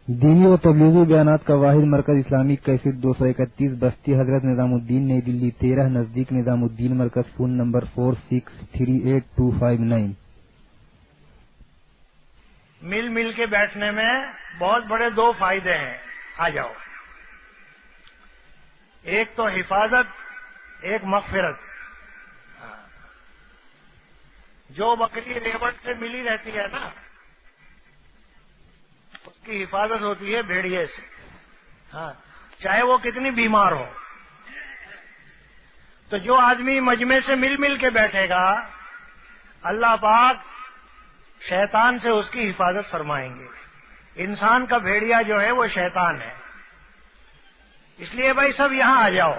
دینی و تبلیغی بیانات کا واحد مرکز اسلامی کیسٹ 231 بستی حضرت نظام الدین نئی دلی 13 نزدیک نظام الدین مرکز فون نمبر 46382559۔ مل مل کے بیٹھنے میں بہت بڑے دو فائدے ہیں، آ جاؤ۔ ایک تو حفاظت، ایک مغفرت۔ جو بکری ریوڑ سے ملی رہتی ہے نا، اس کی حفاظت ہوتی ہے بھیڑیے سے، ہاں، چاہے وہ کتنی بیمار ہو۔ تو جو آدمی مجمع سے مل مل کے بیٹھے گا، اللہ پاک شیطان سے اس کی حفاظت فرمائیں گے۔ انسان کا بھیڑیا جو ہے وہ شیطان ہے۔ اس لیے بھائی سب یہاں آ جاؤ،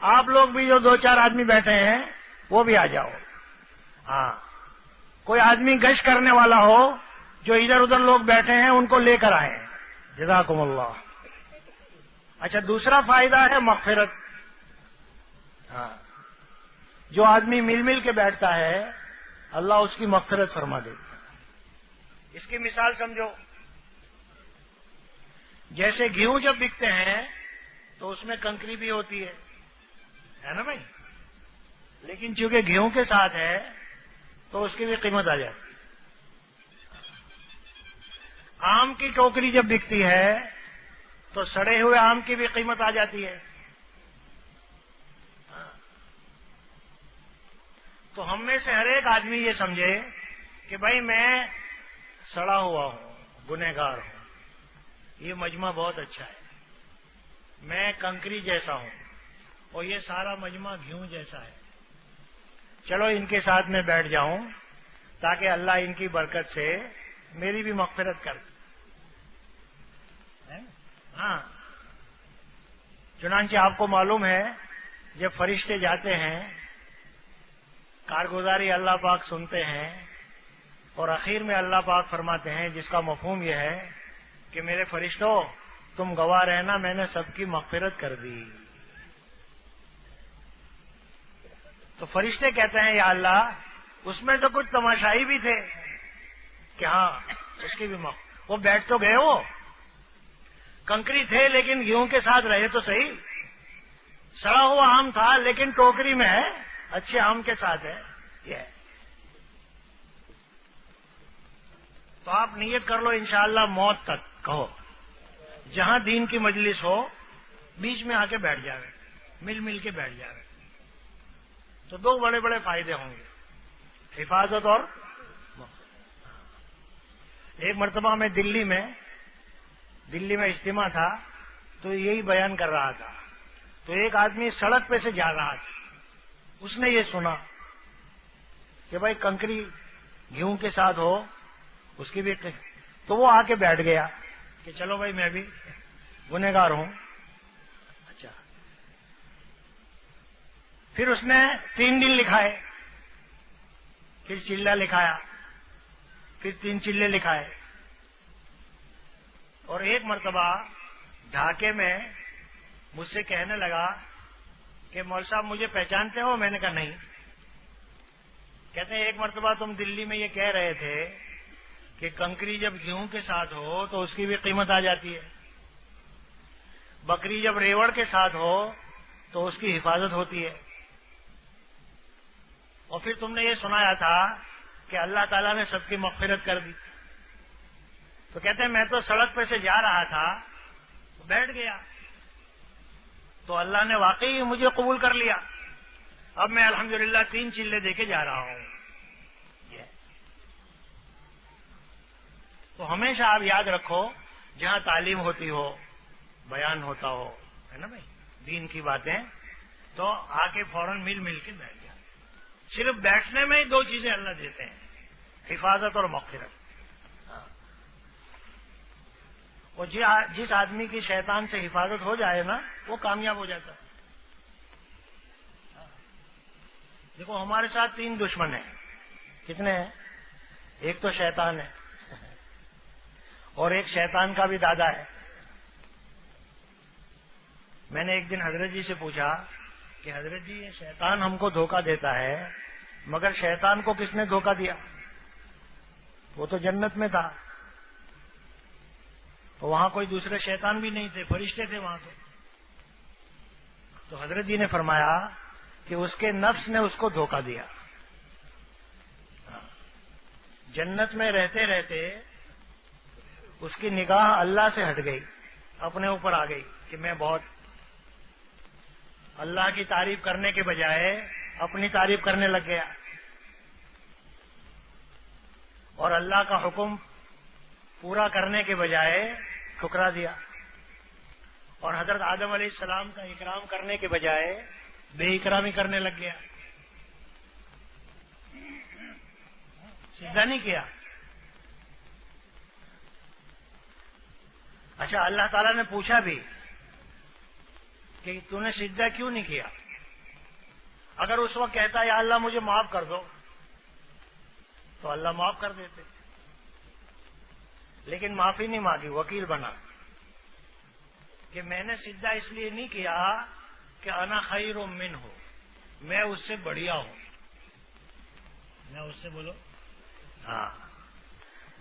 آپ لوگ بھی جو دو چار آدمی بیٹھے ہیں وہ بھی آ جاؤ۔ ہاں، کوئی آدمی گشت کرنے والا ہو جو ادھر ادھر لوگ بیٹھے ہیں ان کو لے کر آئیں، جزاکم اللہ۔ اچھا، دوسرا فائدہ ہے مغفرت۔ ہاں، جو آدمی مل مل کے بیٹھتا ہے اللہ اس کی مغفرت فرما دیتا ہے۔ اس کی مثال سمجھو، جیسے گیہوں جب بکتے ہیں تو اس میں کنکری بھی ہوتی ہے نا بھائی، لیکن چونکہ گیہوں کے ساتھ ہے تو اس کی بھی قیمت آ جاتی ہے۔ آم کی ٹوکری جب بکتی ہے تو سڑے ہوئے آم کی بھی قیمت آ جاتی ہے۔ تو ہم میں سے ہر ایک آدمی یہ سمجھے کہ بھائی میں سڑا ہوا ہوں، گنہگار ہوں، یہ مجمع بہت اچھا ہے، میں کنکری جیسا ہوں اور یہ سارا مجمع گھیوں جیسا ہے، چلو ان کے ساتھ میں بیٹھ جاؤں تاکہ اللہ ان کی برکت سے میری بھی مغفرت کر دے۔ ہاں، چنانچہ آپ کو معلوم ہے جب فرشتے جاتے ہیں کارگزاری اللہ پاک سنتے ہیں اور اخیر میں اللہ پاک فرماتے ہیں، جس کا مفہوم یہ ہے کہ میرے فرشتوں تم گواہ رہنا میں نے سب کی مغفرت کر دی۔ تو فرشتے کہتے ہیں یا اللہ اس میں تو کچھ تماشائی بھی تھے کہ ہاں اس کی بھی وہ بیٹھ تو گئے، وہ کنکری تھے لیکن گیہوں کے ساتھ رہے تو صحیح، سڑا ہوا آم تھا لیکن ٹوکری میں ہے، اچھے آم کے ساتھ ہے یہ۔ تو آپ نیت کر لو انشاءاللہ موت تک کہو جہاں دین کی مجلس ہو بیچ میں آ کے بیٹھ جاوے، مل مل کے بیٹھ جاوے، تو دو بڑے بڑے فائدے ہوں گے، حفاظت اور ایک مرتبہ میں دلی میں اجتماع تھا تو یہی بیان کر رہا تھا، تو ایک آدمی سڑک پہ سے جا رہا تھا، اس نے یہ سنا کہ بھائی کنکری گیہوں کے ساتھ ہو اس کی بھی، تو وہ آ کے بیٹھ گیا کہ چلو بھائی میں بھی گنہگار ہوں۔ اچھا، پھر اس نے 3 دن لکھائے، پھر چلہ لکھایا، پھر 3 چلے لکھائے، اور ایک مرتبہ ڈھاکے میں مجھ سے کہنے لگا کہ مول صاحب مجھے پہچانتے ہو؟ میں نے کہا نہیں۔ کہتے ہیں ایک مرتبہ تم دلی میں یہ کہہ رہے تھے کہ کنکری جب گیہوں کے ساتھ ہو تو اس کی بھی قیمت آ جاتی ہے، بکری جب ریوڑ کے ساتھ ہو تو اس کی حفاظت ہوتی ہے، اور پھر تم نے یہ سنایا تھا کہ اللہ تعالیٰ نے سب کی مغفرت کر دی۔ تو کہتے ہیں میں تو سڑک پہ سے جا رہا تھا، بیٹھ گیا، تو اللہ نے واقعی مجھے قبول کر لیا، اب میں الحمدللہ 3 چلے دے کے جا رہا ہوں۔ تو ہمیشہ آپ یاد رکھو جہاں تعلیم ہوتی ہو، بیان ہوتا ہو، ہے نا بھائی، دین کی باتیں، تو آ کے فوراً مل مل کے بیٹھ جائیں۔ صرف بیٹھنے میں ہی 2 چیزیں اللہ دیتے ہیں، حفاظت اور مغفرت۔ اور جس آدمی کی شیطان سے حفاظت ہو جائے نا وہ کامیاب ہو جاتا ہے۔ دیکھو ہمارے ساتھ 3 دشمن ہیں، کتنے ہیں؟ ایک تو شیطان ہے اور ایک شیطان کا بھی دادا ہے۔ میں نے ایک دن حضرت جی سے پوچھا کہ حضرت جی یہ شیطان ہم کو دھوکہ دیتا ہے، مگر شیطان کو کس نے دھوکہ دیا؟ وہ تو جنت میں تھا۔ وہاں کوئی دوسرے شیطان بھی نہیں تھے، فرشتے تھے وہاں تو حضرت جی نے فرمایا کہ اس کے نفس نے اس کو دھوکہ دیا. جنت میں رہتے رہتے اس کی نگاہ اللہ سے ہٹ گئی، اپنے اوپر آ گئی کہ میں بہت، اللہ کی تعریف کرنے کے بجائے اپنی تعریف کرنے لگ گیا اور اللہ کا حکم پورا کرنے کے بجائے ٹھکرا دیا، اور حضرت آدم علیہ السلام کا اکرام کرنے کے بجائے بے اکرامی کرنے لگ گیا، سجدہ نہیں کیا. اچھا، اللہ تعالیٰ نے پوچھا بھی کہ تو نے سجدہ کیوں نہیں کیا؟ اگر اس وقت کہتا یا اللہ مجھے معاف کر دو تو اللہ معاف کر دیتے، لیکن معافی نہیں مانگی، وکیل بنا کہ میں نے سجدہ اس لیے نہیں کیا کہ انا خیر منہ، میں اس سے بڑھیا ہوں، میں اس سے بولو. ہاں،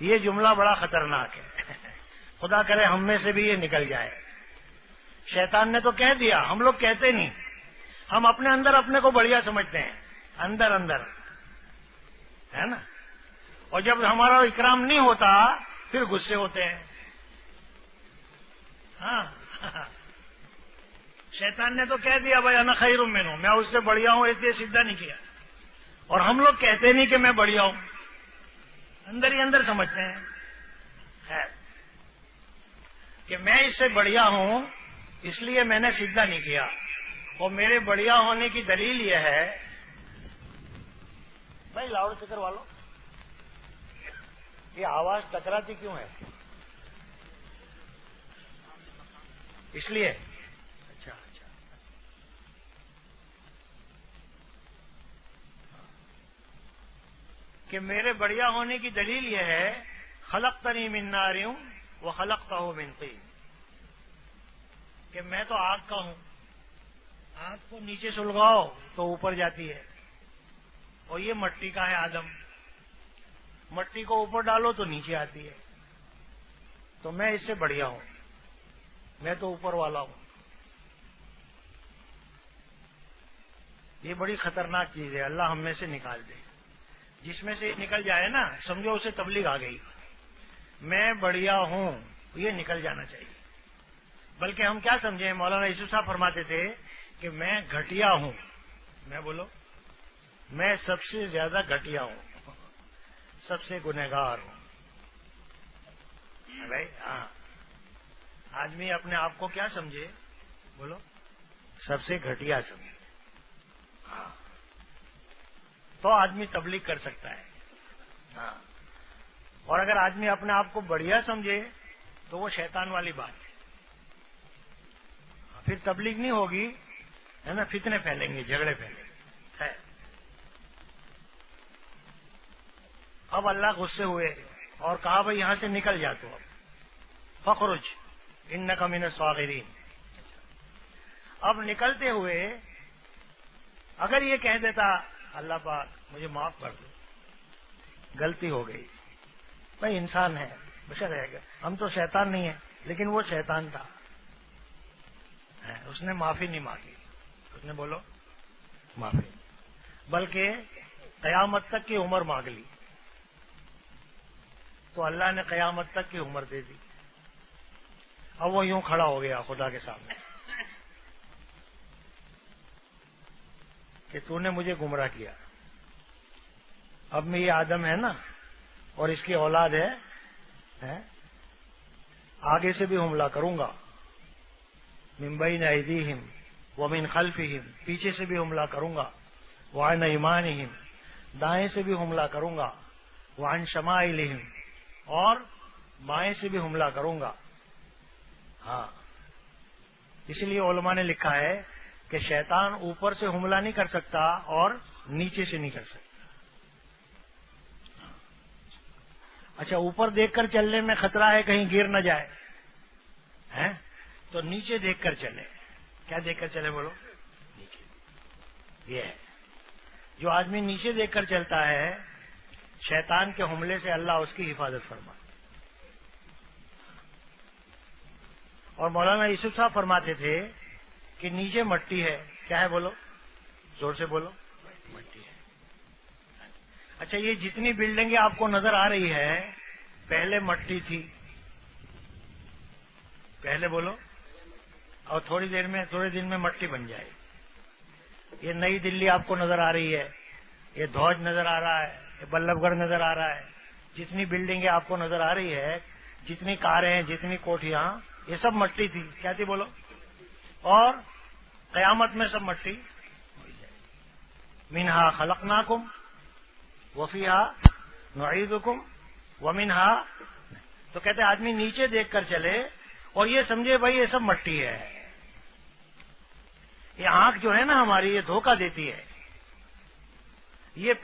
یہ جملہ بڑا خطرناک ہے، خدا کرے ہم میں سے بھی یہ نکل جائے. شیطان نے تو کہہ دیا، ہم لوگ کہتے نہیں، ہم اپنے اندر اپنے کو بڑھیا سمجھتے ہیں، اندر اندر ہے نا، اور جب ہمارا اکرام نہیں ہوتا پھر غصے ہوتے ہیں. ہاں، شیطان نے تو کہہ دیا بھائی انا خیر منہ، میں اس سے بڑھیا ہوں، اس لیے سجدہ نہیں کیا، اور ہم لوگ کہتے نہیں کہ میں بڑھیا ہوں، اندر ہی اندر سمجھتے ہیں کہ میں اس سے بڑھیا ہوں، اس لیے میں نے سجدہ نہیں کیا. اور میرے بڑھیا ہونے کی دلیل یہ ہے، بھائی لاؤڈ اسپیکر والو، یہ آواز ٹکراتی کیوں ہے؟ اس لیے اچھا کہ میرے بڑھیا ہونے کی دلیل یہ ہے، خلقتنی من نار وخلقتہ من طین، کہ میں تو آگ کا ہوں، آگ کو نیچے سلگاؤ تو اوپر جاتی ہے، اور یہ مٹی کا ہے آدم، مٹی کو اوپر ڈالو تو نیچے آتی ہے، تو میں اس سے بڑھیا ہوں، میں تو اوپر والا ہوں. یہ بڑی خطرناک چیز ہے، اللہ ہم میں سے نکال دے. جس میں سے نکل جائے نا، سمجھو اسے تبلیغ آ گئی، میں بڑھیا ہوں، یہ نکل جانا چاہیے. بلکہ ہم کیا سمجھیں، مولانا یوسف صاحب فرماتے تھے کہ میں گھٹیا ہوں، میں بولو میں سب سے زیادہ گھٹیا ہوں، سب سے گنہگار ہوں. بھائی ہاں، آدمی اپنے آپ کو کیا سمجھے، بولو سب سے گھٹیا سمجھے، ہاں تو آدمی تبلیغ کر سکتا ہے. ہاں، اور اگر آدمی اپنے آپ کو بڑھیا سمجھے تو وہ شیطان والی بات ہے، پھر تبلیغ نہیں ہوگی، ہے نا، فتنے پھیلیں گے، جھگڑے پھیلیں گے. اب اللہ غصے ہوئے اور کہا بھائی یہاں سے نکل جا تو، اب فخرج انک من الصاغرین. اب نکلتے ہوئے اگر یہ کہہ دیتا اللہ پاک مجھے معاف کر دو، غلطی ہو گئی، بھائی انسان ہے، بشر ہے، ہم تو شیطان نہیں ہیں، لیکن وہ شیطان تھا، اس نے معافی نہیں مانگی، اس نے بولو معافی، بلکہ قیامت تک کی عمر مانگ لی، تو اللہ نے قیامت تک کی عمر دے دی. اب وہ یوں کھڑا ہو گیا خدا کے سامنے کہ تو نے مجھے گمراہ کیا، اب میں یہ آدم ہے نا اور اس کی اولاد ہے، آگے سے بھی حملہ کروں گا، من بین ایدیہم ومن خلفہم، پیچھے سے بھی حملہ کروں گا، وعن ایمانہم، دائیں سے بھی حملہ کروں گا، وعن شمائلہم، اور بائیں سے بھی حملہ کروں گا. ہاں، اس لیے علماء نے لکھا ہے کہ شیطان اوپر سے حملہ نہیں کر سکتا اور نیچے سے نہیں کر سکتا. اچھا، اوپر دیکھ کر چلنے میں خطرہ ہے کہیں گر نہ جائے، ہیں تو نیچے دیکھ کر چلے. کیا دیکھ کر چلے بولو؟ نیچے. یہ ہے جو آدمی نیچے دیکھ کر چلتا ہے، شیطان کے حملے سے اللہ اس کی حفاظت فرما. اور مولانا یوسف صاحب فرماتے تھے کہ نیچے مٹی ہے. کیا ہے بولو, زور سے بولو. مٹی ہے. اچھا, یہ جتنی بلڈنگیں آپ کو نظر آ رہی ہے پہلے مٹی تھی. پہلے بولو. اور تھوڑی دن میں مٹی بن جائے. یہ نئی دلی آپ کو نظر آ رہی ہے, یہ دھوج نظر آ رہا ہے, یہ بلب گڑھ نظر آ رہا ہے. جتنی بلڈنگیں آپ کو نظر آ رہی ہے, جتنی کاریں ہیں, جتنی کوٹھیاں, یہ سب مٹی تھی. کیا تھی بولو. اور قیامت میں سب مٹی ہو جائے. منہا خلقناکم وفیہا نعیدکم ومنہا. تو کہتے ہیں آدمی نیچے دیکھ کر چلے اور یہ سمجھے بھائی یہ سب مٹی ہے. یہ آنکھ جو ہے نا ہماری, یہ دھوکہ دیتی ہے. یہ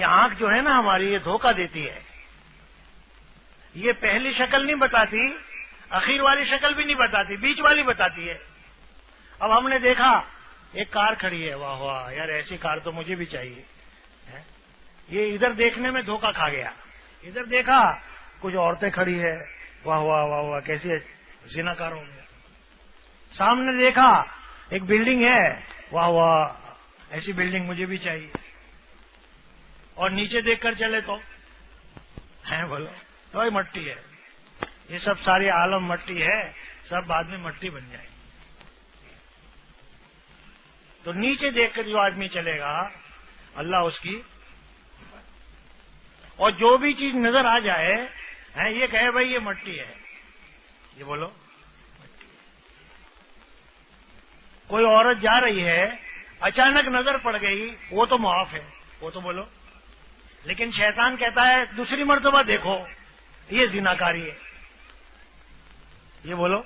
آنکھ جو ہے نا ہماری, یہ دھوکہ دیتی ہے. یہ پہلی شکل نہیں بتاتی, اخیر والی شکل بھی نہیں بتاتی, بیچ والی بتاتی ہے. اب ہم نے دیکھا ایک کار کھڑی ہے, واہ واہ یار ایسی کار تو مجھے بھی چاہیے. یہ ادھر دیکھنے میں دھوکہ کھا گیا. ادھر دیکھا کچھ عورتیں کھڑی ہے, واہ واہ واہ واہ کیسی زنا کار ہو گیا. سامنے دیکھا ایک بلڈنگ ہے, واہ واہ ایسی بلڈنگ مجھے بھی چاہیے. اور نیچے دیکھ کر چلے تو ہیں بولو تو یہ مٹی ہے. یہ سب ساری عالم مٹی ہے, سب بعد میں مٹی بن جائے. تو نیچے دیکھ کر جو آدمی چلے گا اللہ اس کی, اور جو بھی چیز نظر آ جائے یہ کہے بھائی یہ مٹی ہے. یہ بولو مٹی ہے. کوئی عورت جا رہی ہے, اچانک نظر پڑ گئی, وہ تو معاف ہے, وہ تو بولو. لیکن شیطان کہتا ہے دوسری مرتبہ دیکھو یہ زناکاری ہے. یہ بولو.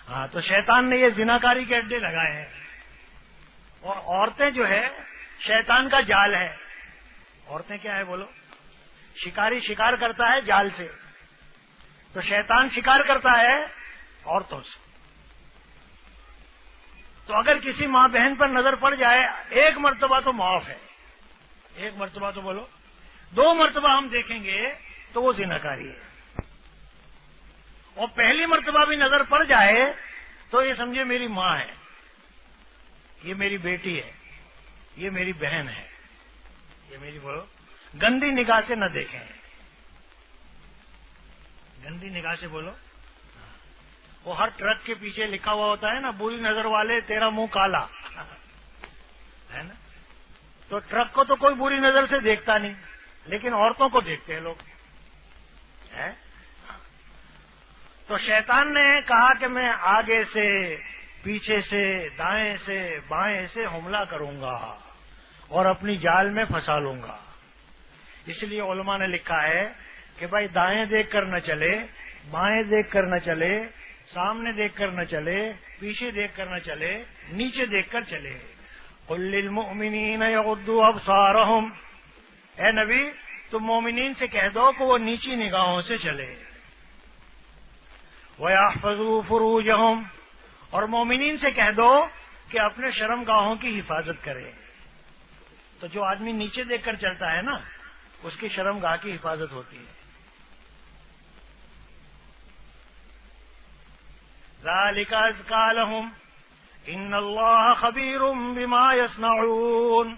ہاں, تو شیطان نے یہ زناکاری کے اڈے لگائے ہیں. اور عورتیں جو ہے شیطان کا جال ہے. عورتیں کیا ہے بولو. شکاری شکار کرتا ہے جال سے, تو شیطان شکار کرتا ہے عورتوں سے. تو اگر کسی ماں بہن پر نظر پڑ جائے ایک مرتبہ تو معاف ہے, ایک مرتبہ تو بولو. 2 مرتبہ ہم دیکھیں گے تو وہ زناکاری ہے. اور پہلی مرتبہ بھی نظر پڑ جائے تو یہ سمجھے میری ماں ہے, یہ میری بیٹی ہے, یہ میری بہن ہے, یہ میری بولو. گندی نگاہ سے نہ دیکھیں, گندی نگاہ سے بولو. وہ ہر ٹرک کے پیچھے لکھا ہوا ہوتا ہے نا, بری نظر والے تیرا منہ کالا, ہے نا. تو ٹرک کو تو کوئی بری نظر سے دیکھتا نہیں, لیکن عورتوں کو دیکھتے ہیں لوگ. تو شیطان نے کہا کہ میں آگے سے, پیچھے سے, دائیں سے, بائیں سے حملہ کروں گا اور اپنی جال میں پھنسا لوں گا. اس لیے علماء نے لکھا ہے کہ بھائی دائیں دیکھ کر نہ چلے, بائیں دیکھ کر نہ چلے, سامنے دیکھ کر نہ چلے, پیچھے دیکھ کر نہ چلے, نیچے دیکھ کر چلے. قل للمؤمنین یغضوا ابصارہم, اے نبی تم مومنین سے کہہ دو کہ وہ نیچی نگاہوں سے چلے. وَيَحْفَظُوا فُرُوجَهُمْ, اور مومنین سے کہہ دو کہ اپنے شرمگاہوں کی حفاظت کرے. تو جو آدمی نیچے دیکھ کر چلتا ہے نا اس کی شرمگاہ کی حفاظت ہوتی ہے. ذَلِكَ أَزْكَىٰ لَهُمْ إِنَّ اللَّهَ خَبِيرٌ بِمَا يَصْنَعُونَ,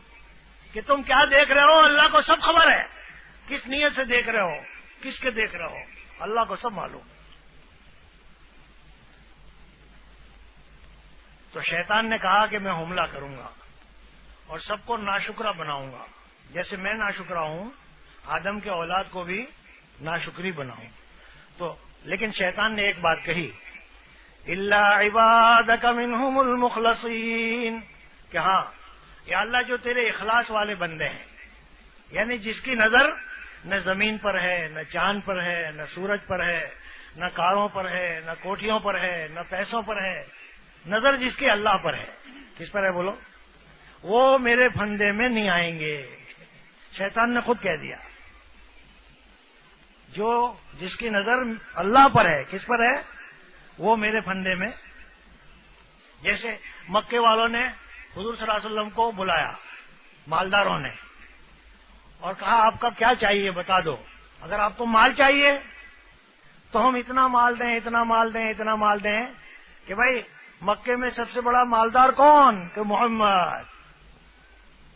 کہ تم کیا دیکھ رہے ہو اللہ کو سب خبر ہے. کس نیت سے دیکھ رہے ہو, کس کے دیکھ رہے ہو, اللہ کو سب معلوم. تو شیطان نے کہا کہ میں حملہ کروں گا اور سب کو ناشکرا بناؤں گا, جیسے میں ناشکرا ہوں آدم کے اولاد کو بھی ناشکری بناؤں. تو لیکن شیطان نے ایک بات کہی, الا عبادک منہم المخلصین, کہ ہاں یا اللہ جو تیرے اخلاص والے بندے ہیں, یعنی جس کی نظر نہ زمین پر ہے, نہ چاند پر ہے, نہ سورج پر ہے, نہ کاروں پر ہے, نہ کوٹھیوں پر ہے, نہ پیسوں پر ہے, نظر جس کی اللہ پر ہے. کس پر ہے بولو. وہ میرے پھندے میں نہیں آئیں گے. شیطان نے خود کہہ دیا, جو جس کی نظر اللہ پر ہے, کس پر ہے, وہ میرے پھندے میں. جیسے مکے والوں نے حضور صلی اللہ علیہ وسلم کو بلایا, مالداروں نے, اور کہا آپ کا کیا چاہیے بتا دو، اگر آپ کو مال چاہیے تو ہم اتنا مال دیں، اتنا مال دیں، اتنا مال دیں کہ بھائی مکے میں سب سے بڑا مالدار کون؟ کہ محمد،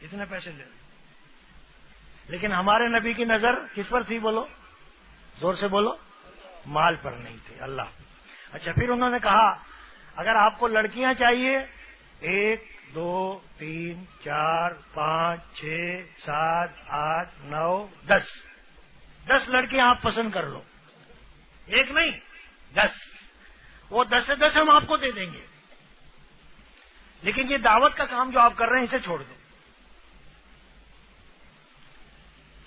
اتنے پیسے لے. لیکن ہمارے نبی کی نظر کس پر تھی؟ بولو، زور سے بولو. مال پر نہیں تھی. اللہ. اچھا، پھر انہوں نے کہا اگر آپ کو لڑکیاں چاہیے 1 2 3 4 5 6 7 8 9 10 لڑکیاں آپ پسند کر لو، ایک نہیں 10. وہ 10 سے 10 ہم آپ کو دے دیں گے، لیکن یہ دعوت کا کام جو آپ کر رہے ہیں اسے چھوڑ دو.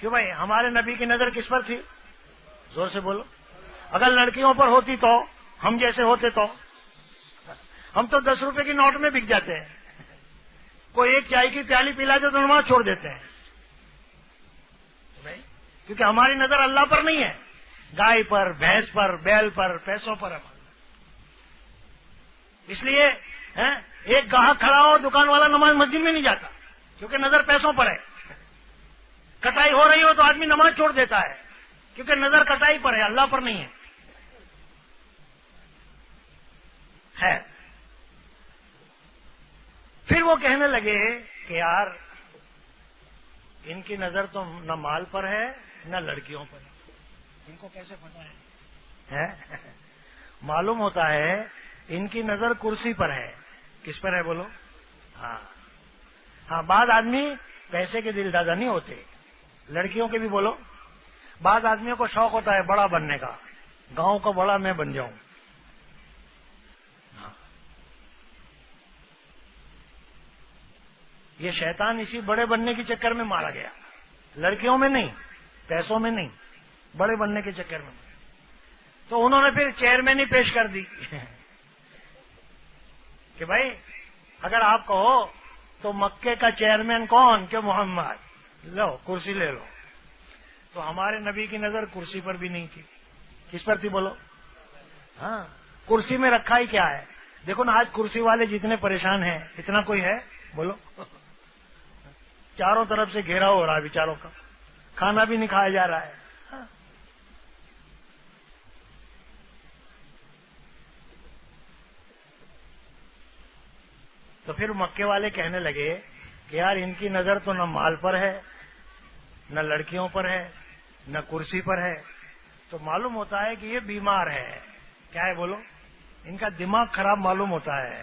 کیوں بھائی؟ ہمارے نبی کی نظر کس پر تھی؟ زور سے بولو. اگر لڑکیوں پر ہوتی تو ہم جیسے ہوتے تو ہم تو 10 روپے کی نوٹ میں بک جاتے ہیں. کوئی ایک چائے کی پیالی پلا دے تو نماز چھوڑ دیتے ہیں. کیونکہ ہماری نظر اللہ پر نہیں ہے، گائے پر، بھینس پر، بیل پر، پیسوں پر. اس لیے ایک گاہک کھڑا ہو، دکان والا نماز مسجد میں نہیں جاتا کیونکہ نظر پیسوں پر ہے. کٹائی ہو رہی ہو تو آدمی نماز چھوڑ دیتا ہے کیونکہ نظر کٹائی پر ہے، اللہ پر نہیں ہے. پھر وہ کہنے لگے کہ یار ان کی نظر تو نہ مال پر ہے نہ لڑکیوں پر ہے. ان کو کیسے پتا ہے؟ معلوم ہوتا ہے ان کی نظر کرسی پر ہے. کس پر ہے بولو؟ ہاں بعض آدمی پیسے کے دل دادا نہیں ہوتے، لڑکیوں کے بھی بولو. بعض آدمیوں کو شوق ہوتا ہے بڑا بننے کا، گاؤں کا بڑا میں بن جاؤں. یہ شیطان اسی بڑے بننے کے چکر میں مارا گیا، لڑکیوں میں نہیں، پیسوں میں نہیں، بڑے بننے کے چکر میں. تو انہوں نے پھر چیئرمین ہی پیش کر دی کہ بھائی اگر آپ کہو تو مکے کا چیئرمین کون؟ کہ محمد. لو کرسی لے لو. تو ہمارے نبی کی نظر کرسی پر بھی نہیں تھی. کس پر تھی بولو؟ ہاں، کرسی میں رکھا ہی کیا ہے؟ دیکھو نا، آج کرسی والے جتنے پریشان ہیں، اتنا کوئی ہے بولو؟ چاروں طرف سے گھیرا ہو رہا ہے بیچاروں کا، کھانا بھی نہیں کھایا جا رہا ہے. تو پھر مکے والے کہنے لگے کہ یار ان کی نظر تو نہ مال پر ہے، نہ لڑکیوں پر ہے، نہ کرسی پر ہے. تو معلوم ہوتا ہے کہ یہ بیمار ہے. کیا ہے بولو؟ ان کا دماغ خراب معلوم ہوتا ہے.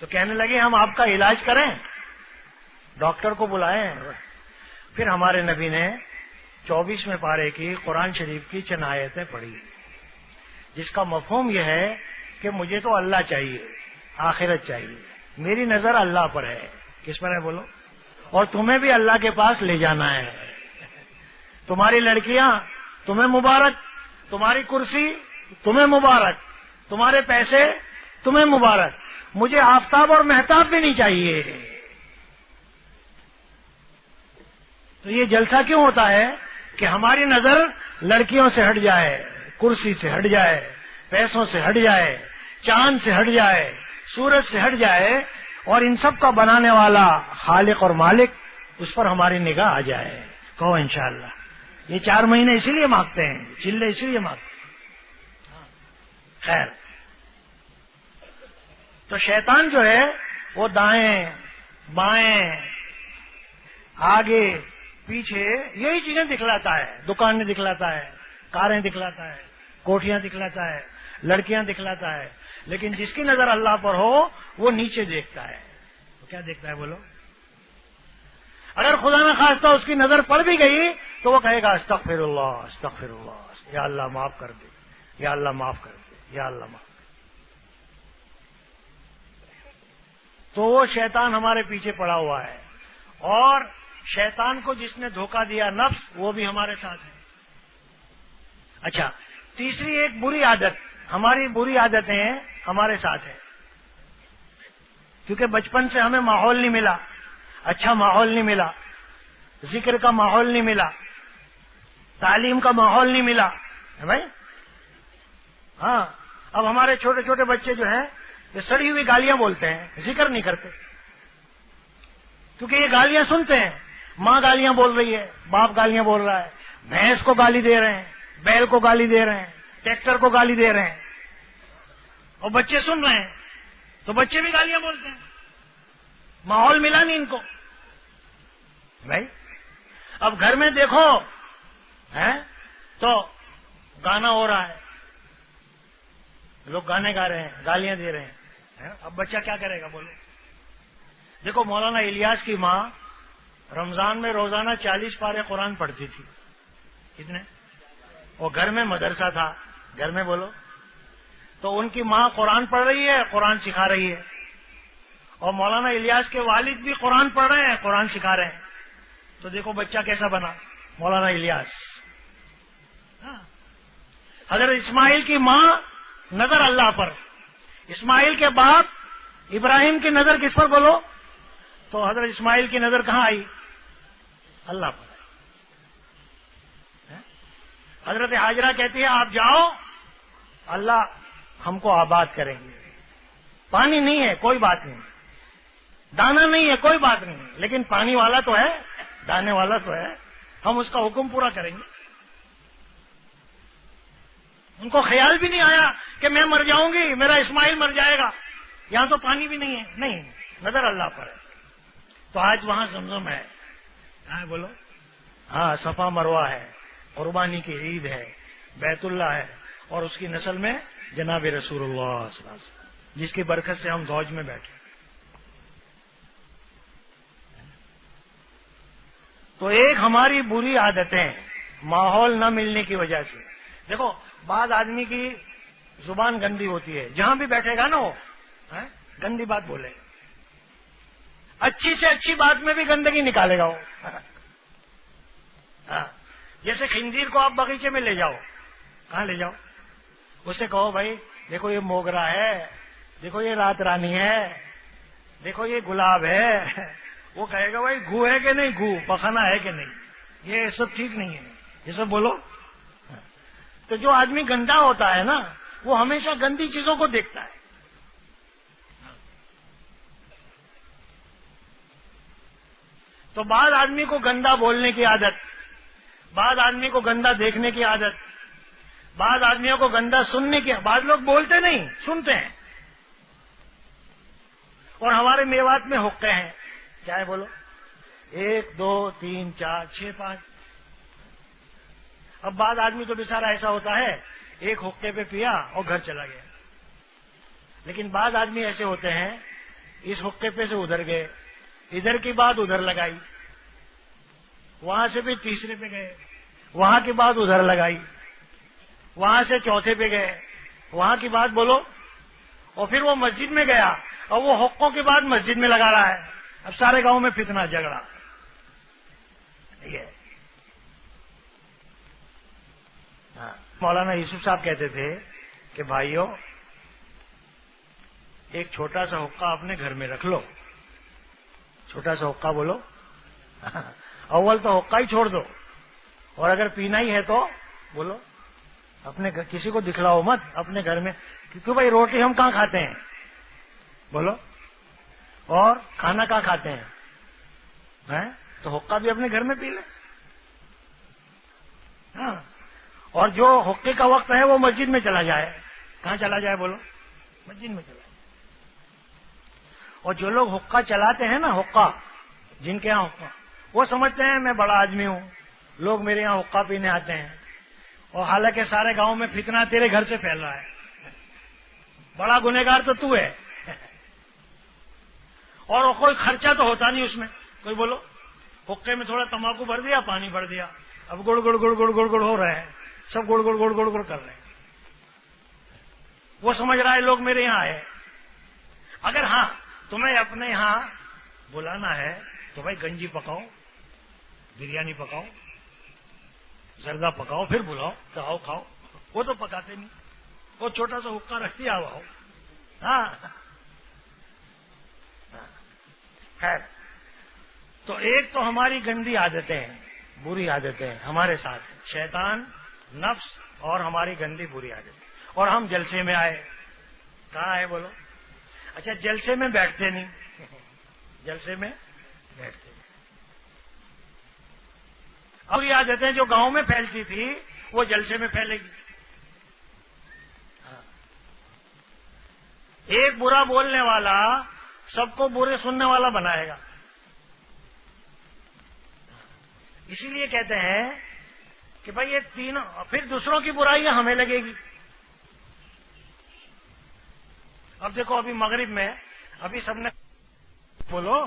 تو کہنے لگے ہم آپ کا علاج کریں، ڈاکٹر کو بلائیں. پھر ہمارے نبی نے 24ویں پارے کی قرآن شریف کی چند آیتیں پڑھی، جس کا مفہوم یہ ہے کہ مجھے تو اللہ چاہیے، آخرت چاہیے، میری نظر اللہ پر ہے. کس پر ہے بولو؟ اور تمہیں بھی اللہ کے پاس لے جانا ہے. تمہاری لڑکیاں تمہیں مبارک، تمہاری کرسی تمہیں مبارک، تمہارے پیسے تمہیں مبارک، مجھے آفتاب اور مہتاب بھی نہیں چاہیے. تو یہ جلسہ کیوں ہوتا ہے کہ ہماری نظر لڑکیوں سے ہٹ جائے، کرسی سے ہٹ جائے، پیسوں سے ہٹ جائے، چاند سے ہٹ جائے، سورج سے ہٹ جائے، اور ان سب کا بنانے والا خالق اور مالک، اس پر ہماری نگاہ آ جائے. کہو انشاءاللہ. یہ 4 مہینے اسی لیے مانگتے ہیں، چلے اسی لیے مانگتے ہیں. خیر، تو شیطان جو ہے وہ دائیں بائیں آگے پیچھے یہی چیزیں دکھلاتا ہے. دکانیں دکھلاتا ہے، کاریں دکھلاتا ہے، کوٹھیاں دکھلاتا ہے، لڑکیاں دکھلاتا ہے. لیکن جس کی نظر اللہ پر ہو وہ نیچے دیکھتا ہے. تو کیا دیکھتا ہے بولو؟ اگر خدا نہ خواستہ اس کی نظر پڑ بھی گئی تو وہ کہے گا استغفر اللہ، استغفر اللہ، یا اللہ معاف کر دے، یا اللہ معاف کر دے، یا اللہ معاف کر دے. تو وہ شیطان ہمارے پیچھے پڑا ہوا ہے، اور شیطان کو جس نے دھوکہ دیا نفس، وہ بھی ہمارے ساتھ ہے. اچھا، تیسری ایک بری عادت، ہماری بری عادتیں ہمارے ساتھ ہے، کیونکہ بچپن سے ہمیں ماحول نہیں ملا، اچھا ماحول نہیں ملا، ذکر کا ماحول نہیں ملا، تعلیم کا ماحول نہیں ملا بھائی. ہاں، اب ہمارے چھوٹے چھوٹے بچے جو ہیں یہ سڑی ہوئی گالیاں بولتے ہیں، ذکر نہیں کرتے، کیونکہ یہ گالیاں سنتے ہیں. ماں گالیاں بول رہی ہے، باپ گالیاں بول رہا ہے، بھینس کو گالی دے رہے ہیں، بیل کو گالی دے رہے ہیں، ٹریکٹر کو گالی دے رہے ہیں، اور بچے سن رہے ہیں تو بچے بھی گالیاں بولتے ہیں. ماحول ملا نہیں ان کو. بھائی اب گھر میں دیکھو تو گانا ہو رہا ہے، لوگ گانے گا رہے ہیں، گالیاں دے رہے ہیں. اب بچہ کیا کرے گا بولو؟ دیکھو مولانا الیاس کی ماں رمضان میں روزانہ 40 پارے قرآن پڑھتی تھی. کتنے؟ اور گھر میں مدرسہ تھا، گھر میں بولو. تو ان کی ماں قرآن پڑھ رہی ہے، قرآن سکھا رہی ہے، اور مولانا الیاس کے والد بھی قرآن پڑھ رہے ہیں، قرآن سکھا رہے ہیں. تو دیکھو بچہ کیسا بنا مولانا الیاس. حضرت اسماعیل کی ماں نظر اللہ پر، اسماعیل کے باپ ابراہیم کی نظر کس پر بولو؟ تو حضرت اسماعیل کی نظر کہاں آئی؟ اللہ پر. حضرت حاجرہ کہتی ہے آپ جاؤ، اللہ ہم کو آباد کریں گے. پانی نہیں ہے کوئی بات نہیں، دانا نہیں ہے کوئی بات نہیں، لیکن پانی والا تو ہے، دانے والا تو ہے، ہم اس کا حکم پورا کریں گے. ان کو خیال بھی نہیں آیا کہ میں مر جاؤں گی، میرا اسماعیل مر جائے گا، یہاں تو پانی بھی نہیں ہے. نہیں، نظر اللہ پر ہے. تو آج وہاں زمزم ہے، کہاں ہے بولو؟ ہاں، صفا مروہ ہے، قربانی کی عید ہے، بیت اللہ ہے، اور اس کی نسل میں جناب رسول اللہ صلی اللہ علیہ وسلم، جس کی برکت سے ہم زوج میں بیٹھے. تو ایک ہماری بری عادتیں ماحول نہ ملنے کی وجہ سے. دیکھو بعض آدمی کی زبان گندی ہوتی ہے، جہاں بھی بیٹھے گا نا وہ گندی بات بولے گا، اچھی سے اچھی بات میں بھی گندگی نکالے گا وہ. جیسے خنزیر کو آپ باغیچے میں لے جاؤ، کہاں لے جاؤ؟ اسے کہو بھائی دیکھو یہ موگرا ہے، دیکھو یہ رات رانی ہے، دیکھو یہ گلاب ہے. وہ کہے گا بھائی گو ہے کہ نہیں، گو پخانا ہے کہ نہیں، یہ سب ٹھیک نہیں ہے، یہ سب بولو. تو جو آدمی گندا ہوتا ہے نا وہ ہمیشہ گندی چیزوں کو دیکھتا ہے. تو بعض آدمی کو گندا بولنے کی عادت، بعض آدمی کو گندا دیکھنے کی عادت، بعض آدمیوں کو گندا سننے کی. بعض لوگ بولتے نہیں، سنتے ہیں. اور ہمارے میوات میں حقے ہیں، کیا ہے بولو؟ 1 2 3 4 6 5. اب بعض آدمی تو بیچارہ ایسا ہوتا ہے ایک حقے پہ پیا اور گھر چلا گیا. لیکن بعض آدمی ایسے ہوتے ہیں اس حقے پہ سے ادھر گئے، ادھر کی بات ادھر لگائی، وہاں سے بھی تیسرے پہ گئے، وہاں کی بات ادھر لگائی، وہاں سے چوتھے پہ گئے، وہاں کی بات بولو، اور پھر وہ مسجد میں گیا اور وہ حقوں کی بات مسجد میں لگا رہا ہے. اب سارے گاؤں میں فتنہ جھگڑا. مولانا یوسف صاحب کہتے تھے کہ بھائیو ایک چھوٹا سا حقہ اپنے گھر میں رکھ لو. چھوٹا سا حقہ بولو، اول تو حقہ ہی چھوڑ دو، اور اگر پینا ہی ہے تو بولو اپنے کسی کو دکھلاؤ مت اپنے گھر میں، کیونکہ بھائی روٹی ہم کہاں کھاتے ہیں بولو، اور کھانا کہاں کھاتے ہیں؟ تو حقہ بھی اپنے گھر میں پی لے. ہاں، اور جو حقے کا وقت ہے وہ مسجد میں چلا جائے. کہاں چلا جائے بولو؟ مسجد میں چلا جائے. اور جو لوگ حقہ چلاتے ہیں نا، حقہ جن کے یہاں حقہ، وہ سمجھتے ہیں میں بڑا آدمی ہوں، لوگ میرے یہاں حقہ پینے آتے ہیں، اور حالانکہ سارے گاؤں میں فتنہ تیرے گھر سے پھیل رہا ہے. بڑا گنہگار تو ہے. اور کوئی خرچہ تو ہوتا نہیں اس میں. کوئی بولو حقے میں تھوڑا تمباکو بھر دیا، پانی بھر دیا، اب گڑ گڑ گڑ گڑ گڑ گڑ ہو رہے ہیں، سب گڑ گڑ گڑ گڑ گڑ کر رہے ہیں. وہ سمجھ رہا ہے لوگ میرے یہاں آئے. اگر ہاں تمہیں اپنے یہاں بلانا ہے تو بھائی گنجی پکاؤ، بریانی پکاؤ، زردہ پکاؤ، پھر بلاؤ تو آؤ کھاؤ. وہ تو پکاتے نہیں، وہ چھوٹا سا حقہ رکھ دیا آؤ. ہاں خیر، تو ایک تو ہماری گندی عادتیں ہیں، بری عادتیں ہمارے ساتھ، شیطان، نفس اور ہماری گندی بری عادتیں. اور ہم جلسے میں آئے، کہاں آئے بولو؟ اچھا جلسے میں بیٹھتے نہیں، جلسے میں بیٹھتے نہیں. اور یہ عادتیں جو گاؤں میں پھیلتی تھی وہ جلسے میں پھیلے گی. ایک برا بولنے والا سب کو برے سننے والا بنائے گا. اسی لیے کہتے ہیں کہ بھائی یہ تینوں، پھر دوسروں کی برائیاں ہمیں لگے گی. اب دیکھو ابھی مغرب میں ابھی سب نے بولو،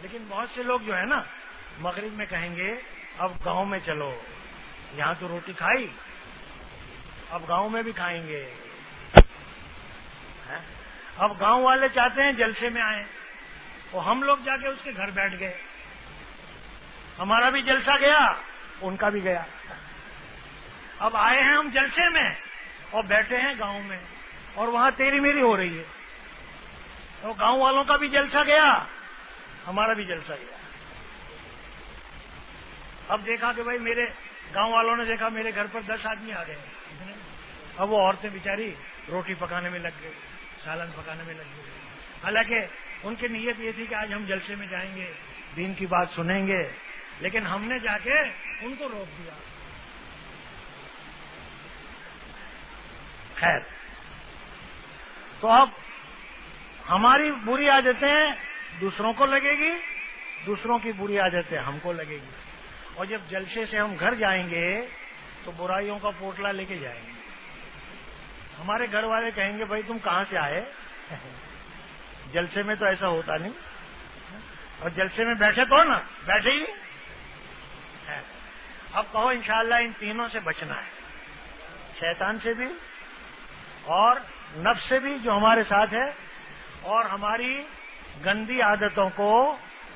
لیکن بہت سے لوگ جو ہے نا مغرب میں کہیں گے اب گاؤں میں چلو، یہاں تو روٹی کھائی اب گاؤں میں بھی کھائیں گے. اب گاؤں والے چاہتے ہیں جلسے میں آئیں، اور ہم لوگ جا کے اس کے گھر بیٹھ گئے. ہمارا بھی جلسہ گیا، ان کا بھی گیا. اب آئے ہیں ہم جلسے میں اور بیٹھے ہیں گاؤں میں، اور وہاں تیری میری ہو رہی ہے. تو گاؤں والوں کا بھی جلسہ گیا، ہمارا بھی جلسہ گیا. اب دیکھا کہ بھائی میرے گاؤں والوں نے دیکھا میرے گھر پر 10 آدمی آ گئے. اب وہ عورتیں بیچاری روٹی پکانے میں لگ گئی، سالن پکانے میں لگ گئی. حالانکہ ان کی نیت یہ تھی کہ آج ہم جلسے میں جائیں گے، دین کی بات سنیں گے، لیکن ہم نے جا کے ان کو روک دیا. خیر، تو اب ہماری بری عادتیں دوسروں کو لگے گی، دوسروں کی بری عادتیں ہم کو لگے گی. اور جب جلسے سے ہم گھر جائیں گے تو برائیوں کا پوٹلا لے کے جائیں گے. ہمارے گھر والے کہیں گے بھائی تم کہاں سے آئے؟ جلسے میں تو ایسا ہوتا نہیں، اور جلسے میں بیٹھے تو نا، بیٹھے ہی. اب کہو انشاءاللہ ان تینوں سے بچنا ہے، شیطان سے بھی اور نفس سے بھی جو ہمارے ساتھ ہے، اور ہماری گندی عادتوں کو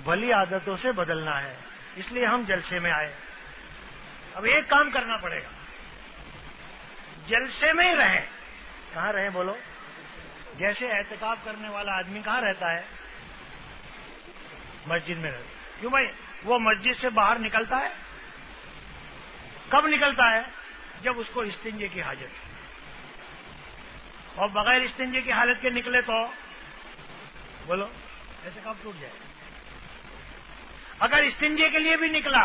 بھلی عادتوں سے بدلنا ہے. اس لیے ہم جلسے میں آئے. اب ایک کام کرنا پڑے گا، جلسے میں ہی رہیں. کہاں رہیں بولو؟ جیسے اعتکاف کرنے والا آدمی کہاں رہتا ہے؟ مسجد میں رہتا. کیوں بھائی؟ وہ مسجد سے باہر نکلتا ہے کب نکلتا ہے؟ جب اس کو استنجے کی حاجت ہے. اور بغیر استنجے کی حالت کے نکلے تو بولو اعتکاف ٹوٹ جائے. اگر استنجے کے لیے بھی نکلا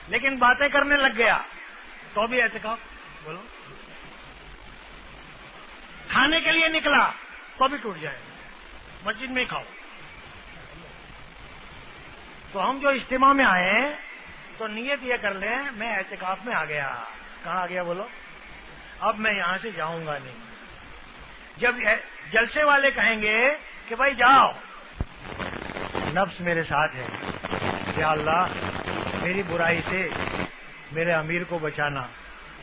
لیکن باتیں کرنے لگ گیا تو بھی اعتکاف بولو. کھانے کے لیے نکلا تو بھی ٹوٹ جائے. مسجد میں ہی کھاؤ. تو ہم جو اجتماع میں آئے تو نیت یہ کر لیں میں اعتکاف میں آ گیا. کہاں آ گیا بولو؟ اب میں یہاں سے جاؤں گا نہیں. جب جلسے والے کہیں گے کہ بھائی جاؤ، نفس میرے ساتھ ہے، یا اللہ میری برائی سے میرے امیر کو بچانا،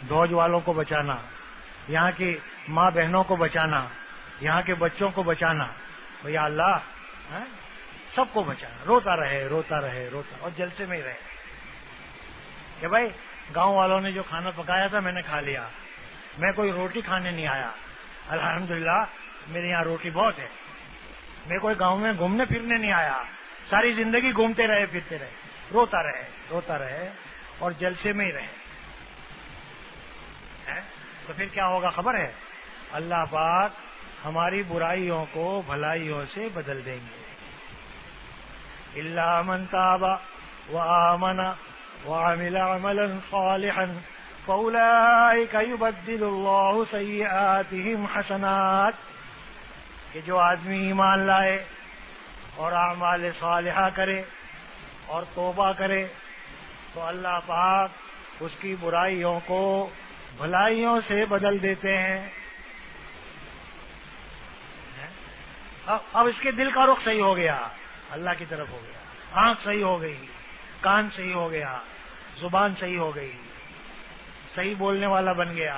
دوج والوں کو بچانا، یہاں کی ماں بہنوں کو بچانا، یہاں کے بچوں کو بچانا، یا اللہ سب کو بچانا. روتا رہے روتا رہے روتا، اور جلسے میں ہی رہے کہ بھائی گاؤں والوں نے جو کھانا پکایا تھا میں نے کھا لیا، میں کوئی روٹی کھانے نہیں آیا. الحمدللہ میرے یہاں روٹی بہت ہے. میں کوئی گاؤں میں گھومنے پھرنے نہیں آیا، ساری زندگی گھومتے رہے پھرتے رہے. روتا رہے روتا رہے اور جلسے میں ہی رہے. تو پھر کیا ہوگا خبر ہے؟ اللہ پاک ہماری برائیوں کو بھلائیوں سے بدل دیں گے. الا من تاب وآمن وعمل عملا صالحا فاولئک یبدل اللہ سیئاتہم حسنات. کہ جو آدمی ایمان لائے اور اعمال صالحہ کرے اور توبہ کرے تو اللہ پاک اس کی برائیوں کو بھلائیوں سے بدل دیتے ہیں. اب اس کے دل کا رخ صحیح ہو گیا، اللہ کی طرف ہو گیا. آنکھ صحیح ہو گئی، کان صحیح ہو گیا، زبان صحیح ہو گئی، صحیح بولنے والا بن گیا،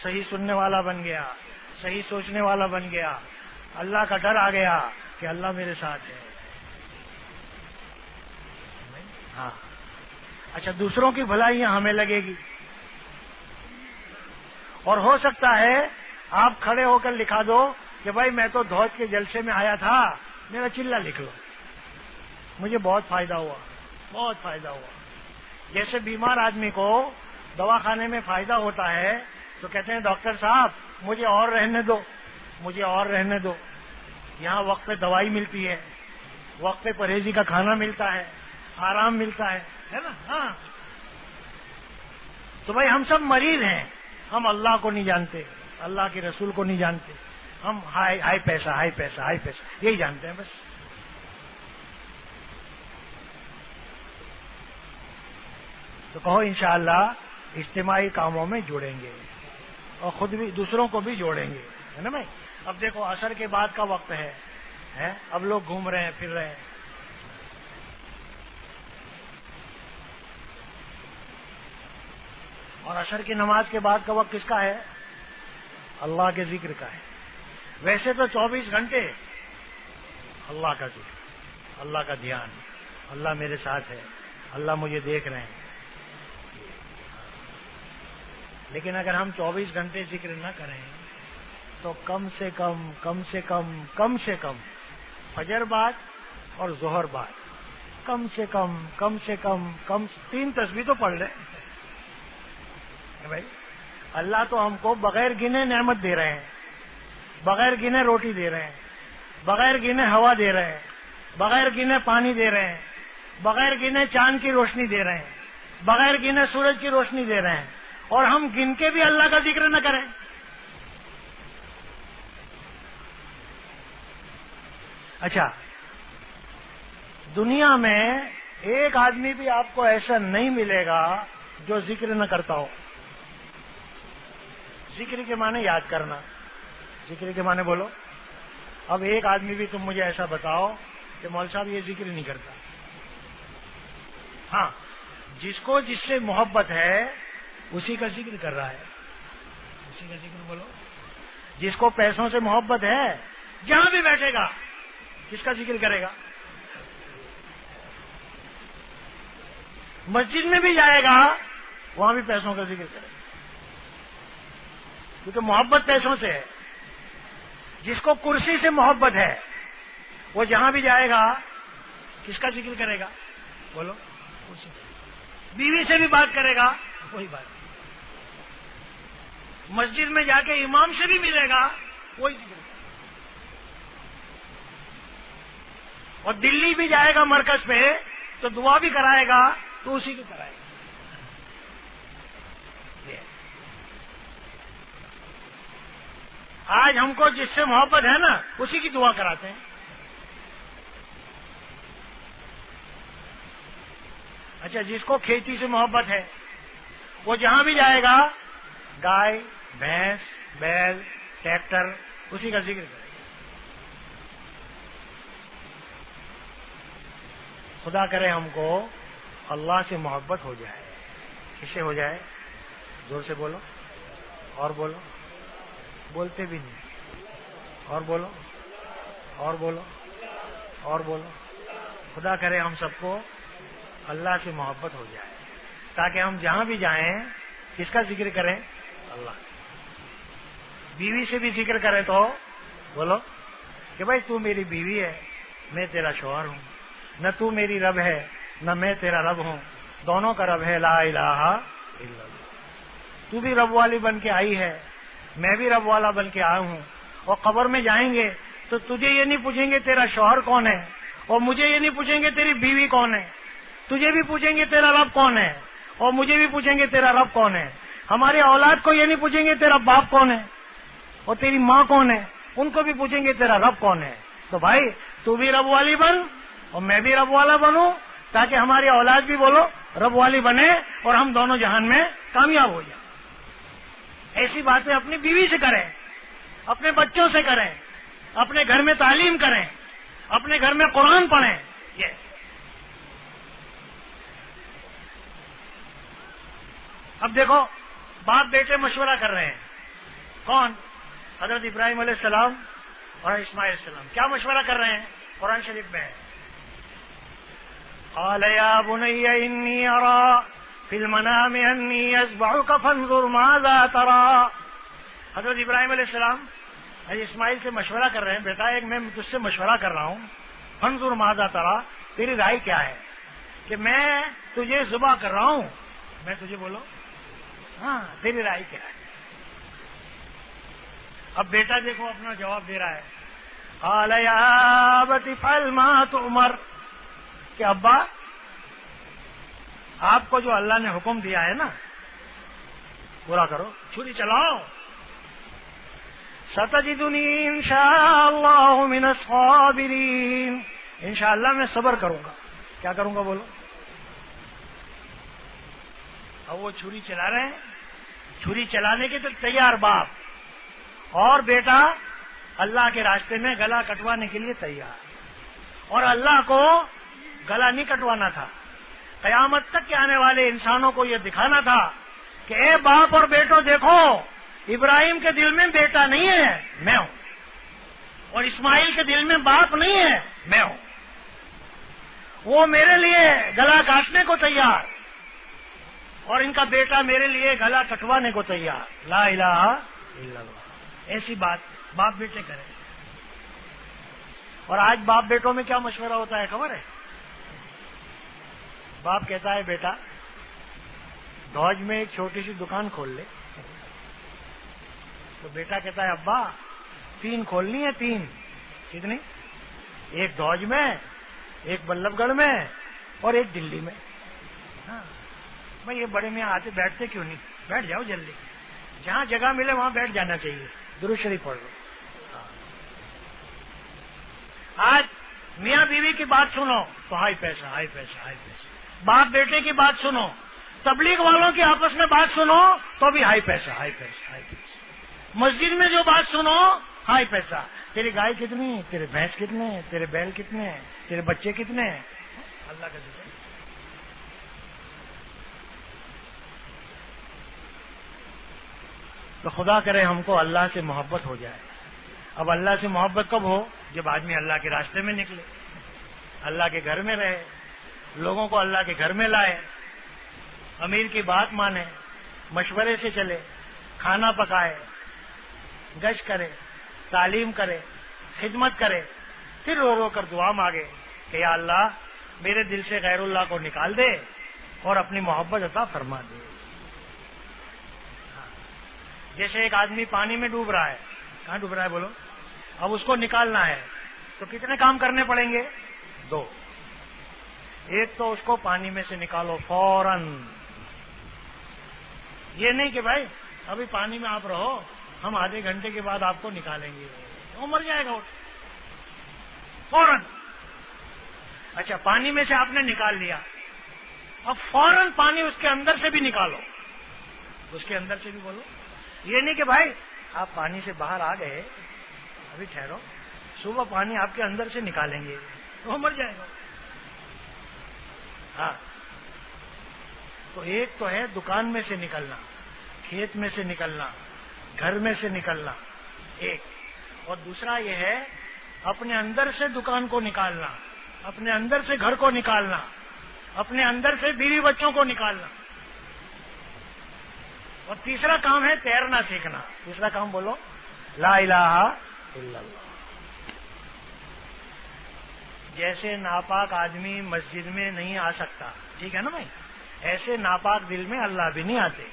صحیح سننے والا بن گیا، صحیح سوچنے والا بن گیا. اللہ کا ڈر آ گیا کہ اللہ میرے ساتھ ہے. ہاں اچھا، دوسروں کی بھلائیاں ہمیں لگے گی. اور ہو سکتا ہے آپ کھڑے ہو کر لکھا دو کہ بھائی میں تو دھوج کے جلسے میں آیا تھا، میرا چلہ لکھ لو، مجھے بہت فائدہ ہوا، بہت فائدہ ہوا. جیسے بیمار آدمی کو دواخانے میں فائدہ ہوتا ہے تو کہتے ہیں ڈاکٹر صاحب مجھے اور رہنے دو، مجھے اور رہنے دو. یہاں وقت پہ دوائی ملتی ہے، وقت پہ پرہیزی کا کھانا ملتا ہے، آرام ملتا ہے نا. ہاں تو بھائی ہم سب مریض ہیں. ہم اللہ کو نہیں جانتے, اللہ کے رسول کو نہیں جانتے. ہم ہائی پیسہ ہائی پیسہ ہائی پیسہ یہی جانتے ہیں بس. تو کہو انشاءاللہ اجتماعی کاموں میں جوڑیں گے اور خود بھی دوسروں کو بھی جوڑیں گے, ہے نا بھائی. اب دیکھو عصر کے بعد کا وقت ہے, اب لوگ گھوم رہے ہیں پھر رہے ہیں. اور عصر کی نماز کے بعد کا وقت کس کا ہے؟ اللہ کے ذکر کا ہے. ویسے تو 24 گھنٹے اللہ کا ذکر, اللہ کا دھیان, اللہ میرے ساتھ ہے, اللہ مجھے دیکھ رہے ہیں. لیکن اگر ہم 24 گھنٹے ذکر نہ کریں تو کم سے کم فجر بعد اور ظہر بعد کم سے کم 3 تسبیح تو پڑھ لیں بھائی. اللہ تو ہم کو بغیر گنے نعمت دے رہے ہیں, بغیر گنے روٹی دے رہے ہیں, بغیر گنے ہوا دے رہے ہیں, بغیر گنے پانی دے رہے ہیں, بغیر گنے چاند کی روشنی دے رہے ہیں, بغیر گنے سورج کی روشنی دے رہے ہیں, اور ہم گن کے بھی اللہ کا ذکر نہ کریں. اچھا, دنیا میں ایک آدمی بھی آپ کو ایسا نہیں ملے گا جو ذکر نہ کرتا ہو. ذکر کے معنی یاد کرنا, ذکر کے معنی بولو. اب ایک آدمی بھی تم مجھے ایسا بتاؤ کہ مول صاحب یہ ذکر نہیں کرتا. ہاں, جس کو جس سے محبت ہے اسی کا ذکر کر رہا ہے, اسی کا ذکر بولو. جس کو پیسوں سے محبت ہے جہاں بھی بیٹھے گا کس کا ذکر کرے گا؟ مسجد میں بھی جائے گا وہاں بھی پیسوں کا ذکر کرے گا, کیونکہ محبت پیسوں سے ہے. جس کو کرسی سے محبت ہے وہ جہاں بھی جائے گا کس کا ذکر کرے گا؟ بولو. کرسی. بیوی سے بھی بات کرے گا وہی بات. مسجد میں جا کے امام سے بھی ملے گا وہی ذکر. اور دلی بھی جائے گا مرکز پہ تو دعا بھی کرائے گا تو اسی کو کرائے گا. آج ہم کو جس سے محبت ہے نا اسی کی دعا کراتے ہیں. اچھا, جس کو کھیتی سے محبت ہے وہ جہاں بھی جائے گا گائے بھینس بیل ٹریکٹر اسی کا ذکر کرے. خدا کرے ہم کو اللہ سے محبت ہو جائے. کس سے ہو جائے؟ زور سے بولو, اور بولو. بولتے بھی نہیں. اور بولو, اور بولو, اور بولو. خدا کرے ہم سب کو اللہ سے محبت ہو جائے تاکہ ہم جہاں بھی جائیں کس کا ذکر کریں؟ اللہ. بیوی سے بھی ذکر کریں تو بولو کہ بھائی تو میری بیوی ہے, میں تیرا شوہر ہوں. نہ تو میری رب ہے نہ میں تیرا رب ہوں, دونوں کا رب ہے لا الہ الا اللہ. تو بھی رب والی بن کے آئی ہے, میں بھی رب والا بن کے آیا ہوں. اور قبر میں جائیں گے تو تجھے یہ نہیں پوچھیں گے تیرا شوہر کون ہے, اور مجھے یہ نہیں پوچھیں گے تیری بیوی کون ہے. تجھے بھی پوچھیں گے تیرا رب کون ہے, اور مجھے بھی پوچھیں گے تیرا رب کون ہے. ہماری اولاد کو یہ نہیں پوچھیں گے تیرا باپ کون ہے اور تیری ماں کون ہے, ان کو بھی پوچھیں گے تیرا رب کون ہے. تو بھائی تو بھی رب والی بن اور میں بھی رب والا بنوں تاکہ ہماری اولاد بھی بولو رب والی بنے اور ہم دونوں جہان میں کامیاب ہو جائیں. ایسی باتیں اپنی بیوی سے کریں, اپنے بچوں سے کریں, اپنے گھر میں تعلیم کریں, اپنے گھر میں قرآن پڑھیں. یہ اب دیکھو باپ بیٹے مشورہ کر رہے ہیں. کون؟ حضرت ابراہیم علیہ السلام اور اسماعیل علیہ السلام. کیا مشورہ کر رہے ہیں؟ قرآن شریف میں ہے قال یا بنی انی ارى فی المنام انی اذبحک فانظر ماذا ترى. حضرت ابراہیم علیہ السلام اسماعیل سے مشورہ کر رہے ہیں, بیٹا ایک میں تجھ سے مشورہ کر رہا ہوں, فانظر ماذا ترى, تیری رائے کیا ہے کہ میں تجھے ذبح کر رہا ہوں, میں تجھے بولو ہاں تیری رائے کیا ہے. اب بیٹا دیکھو اپنا جواب دے رہا ہے قال یا ابت افعل ما تؤمر, کہ ابا آپ کو جو اللہ نے حکم دیا ہے نا پورا کرو، چھری چلاؤ. ستجدنی انشاءاللہ من الصابرین، انشاءاللہ میں صبر کروں گا. کیا کروں گا بولو؟ اب وہ چھری چلا رہے ہیں، چھری چلانے کے تو تیار باپ اور بیٹا اللہ کے راستے میں گلا کٹوانے کے لیے تیار. اور اللہ کو گلا نہیں کٹوانا تھا، قیامت تک کے آنے والے انسانوں کو یہ دکھانا تھا کہ اے باپ اور بیٹو دیکھو، ابراہیم کے دل میں بیٹا نہیں ہے، میں ہوں. اور اسماعیل کے دل میں باپ نہیں ہے، میں ہوں. وہ میرے لیے گلا کاٹنے کو تیار اور ان کا بیٹا میرے لیے گلا کٹوانے کو تیار. لا الہ الا اللہ. ایسی بات باپ بیٹے کریں. اور آج باپ بیٹوں میں کیا مشورہ ہوتا ہے خبر ہے؟ باپ کہتا ہے بیٹا دوج میں ایک چھوٹی سی دکان کھول لے. تو بیٹا کہتا ہے ابا 3 کھولنی ہے، 3 کتنی؟ ایک دوج میں، ایک بلب گڑھ میں اور ایک دلی میں. ہاں بھائی یہ بڑے میاں آتے بیٹھتے کیوں نہیں؟ بیٹھ جاؤ جلدی، جہاں جگہ ملے وہاں بیٹھ جانا چاہیے. درود شریف پڑھ لو. آج میاں بیوی کی بات سنو تو ہائی پیسہ ہائی پیسہ ہائی پیسہ. باپ بیٹے کی بات سنو، تبلیغ والوں کی آپس میں بات سنو تو بھی ہائی پیسہ ہائی پیسہ ہائی پیسہ. مسجد میں جو بات سنو ہائی پیسہ. تیری گائے کتنی، تیرے بھینس کتنے، تیرے بیل کتنے، تیرے بچے کتنے. اللہ کا ذکر. تو خدا کرے ہم کو اللہ سے محبت ہو جائے. اب اللہ سے محبت کب ہو؟ جب آدمی اللہ کے راستے میں نکلے، اللہ کے گھر میں رہے، لوگوں کو اللہ کے گھر میں لائے، امیر کی بات مانے، مشورے سے چلے، کھانا پکائے، گشت کرے، تعلیم کرے، خدمت کرے، پھر رو رو کر دعا مانگے کہ یا اللہ میرے دل سے غیر اللہ کو نکال دے اور اپنی محبت عطا فرما دے. جیسے ایک آدمی پانی میں ڈوب رہا ہے، کہاں ڈوب رہا ہے بولو؟ اب اس کو نکالنا ہے تو کتنے کام کرنے پڑیں گے؟ 2. ایک تو اس کو پانی میں سے نکالو فوراً. یہ نہیں کہ بھائی ابھی پانی میں آپ رہو، ہم آدھے گھنٹے کے بعد آپ کو نکالیں گے، وہ مر جائے گا فوراً. اچھا پانی میں سے آپ نے نکال لیا، اب فوراً پانی اس کے اندر سے بھی نکالو. اس کے اندر سے بھی بولو. یہ نہیں کہ بھائی آپ پانی سے باہر آ گئے، ابھی ٹھہرو، صبح پانی آپ کے اندر سے نکالیں گے، وہ مر جائے گا. ہاں تو ایک تو ہے دکان میں سے نکلنا، کھیت میں سے نکلنا، گھر میں سے نکلنا ایک، اور دوسرا یہ ہے اپنے اندر سے دکان کو نکالنا، اپنے اندر سے گھر کو نکالنا، اپنے اندر سے بیوی بچوں کو نکالنا. اور تیسرا کام ہے تیرنا سیکھنا. تیسرا کام بولو لا الہ الا اللہ. جیسے ناپاک آدمی مسجد میں نہیں آ سکتا، ٹھیک ہے نا بھائی، ایسے ناپاک دل میں اللہ بھی نہیں آتے.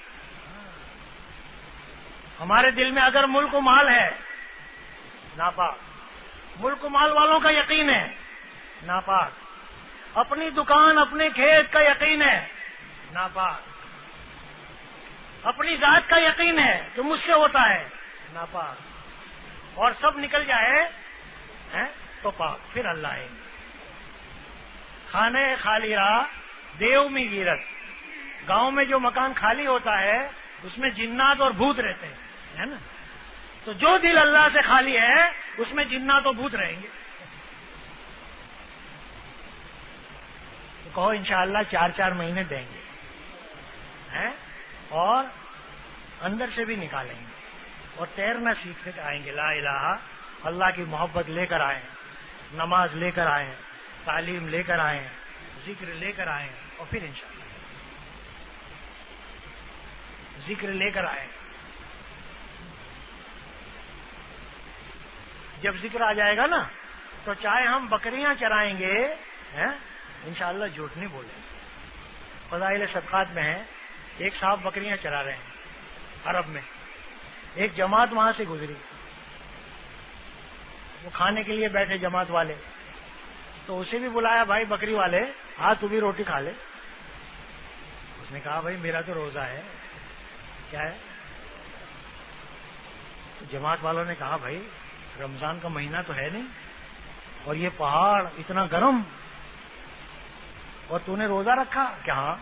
ہمارے دل میں اگر ملک و مال ہے ناپاک، ملک و مال والوں کا یقین ہے ناپاک، اپنی دکان اپنے کھیت کا یقین ہے ناپاک، اپنی ذات کا یقین ہے کہ مجھ سے ہوتا ہے ناپاک، اور سب نکل جائے تو پاک، پھر اللہ آئیں گے. کھانے خالی رہا دیو میں گیرت. گاؤں میں جو مکان خالی ہوتا ہے اس میں جنات اور بھوت رہتے ہیں، ہے نا. تو جو دل اللہ سے خالی ہے اس میں جنات اور بھوت رہیں گے. تو کہو انشاءاللہ 4 مہینے دیں گے اور اندر سے بھی نکالیں گے اور تیرنا سیکھ کر آئیں گے. لا الہ اللہ کی محبت لے کر آئیں، نماز لے کر آئیں، تعلیم لے کر آئیں، ذکر لے کر آئیں، اور پھر انشاءاللہ ذکر لے کر آئیں. جب ذکر آ جائے گا نا تو چاہے ہم بکریاں چرائیں گے انشاءاللہ جھوٹ نہیں بولیں گے. فضائل صدقات میں ہے، ایک صاحب بکریاں چرا رہے ہیں عرب میں، ایک جماعت وہاں سے گزری، وہ کھانے کے لیے بیٹھے جماعت والے، تو اسے بھی بلایا بھائی بکری والے، ہاں تو بھی روٹی کھا لے. اس نے کہا بھائی میرا تو روزہ ہے. کیا ہے؟ تو جماعت والوں نے کہا بھائی رمضان کا مہینہ تو ہے نہیں اور یہ پہاڑ اتنا گرم اور تو نے روزہ رکھا کہ ہاں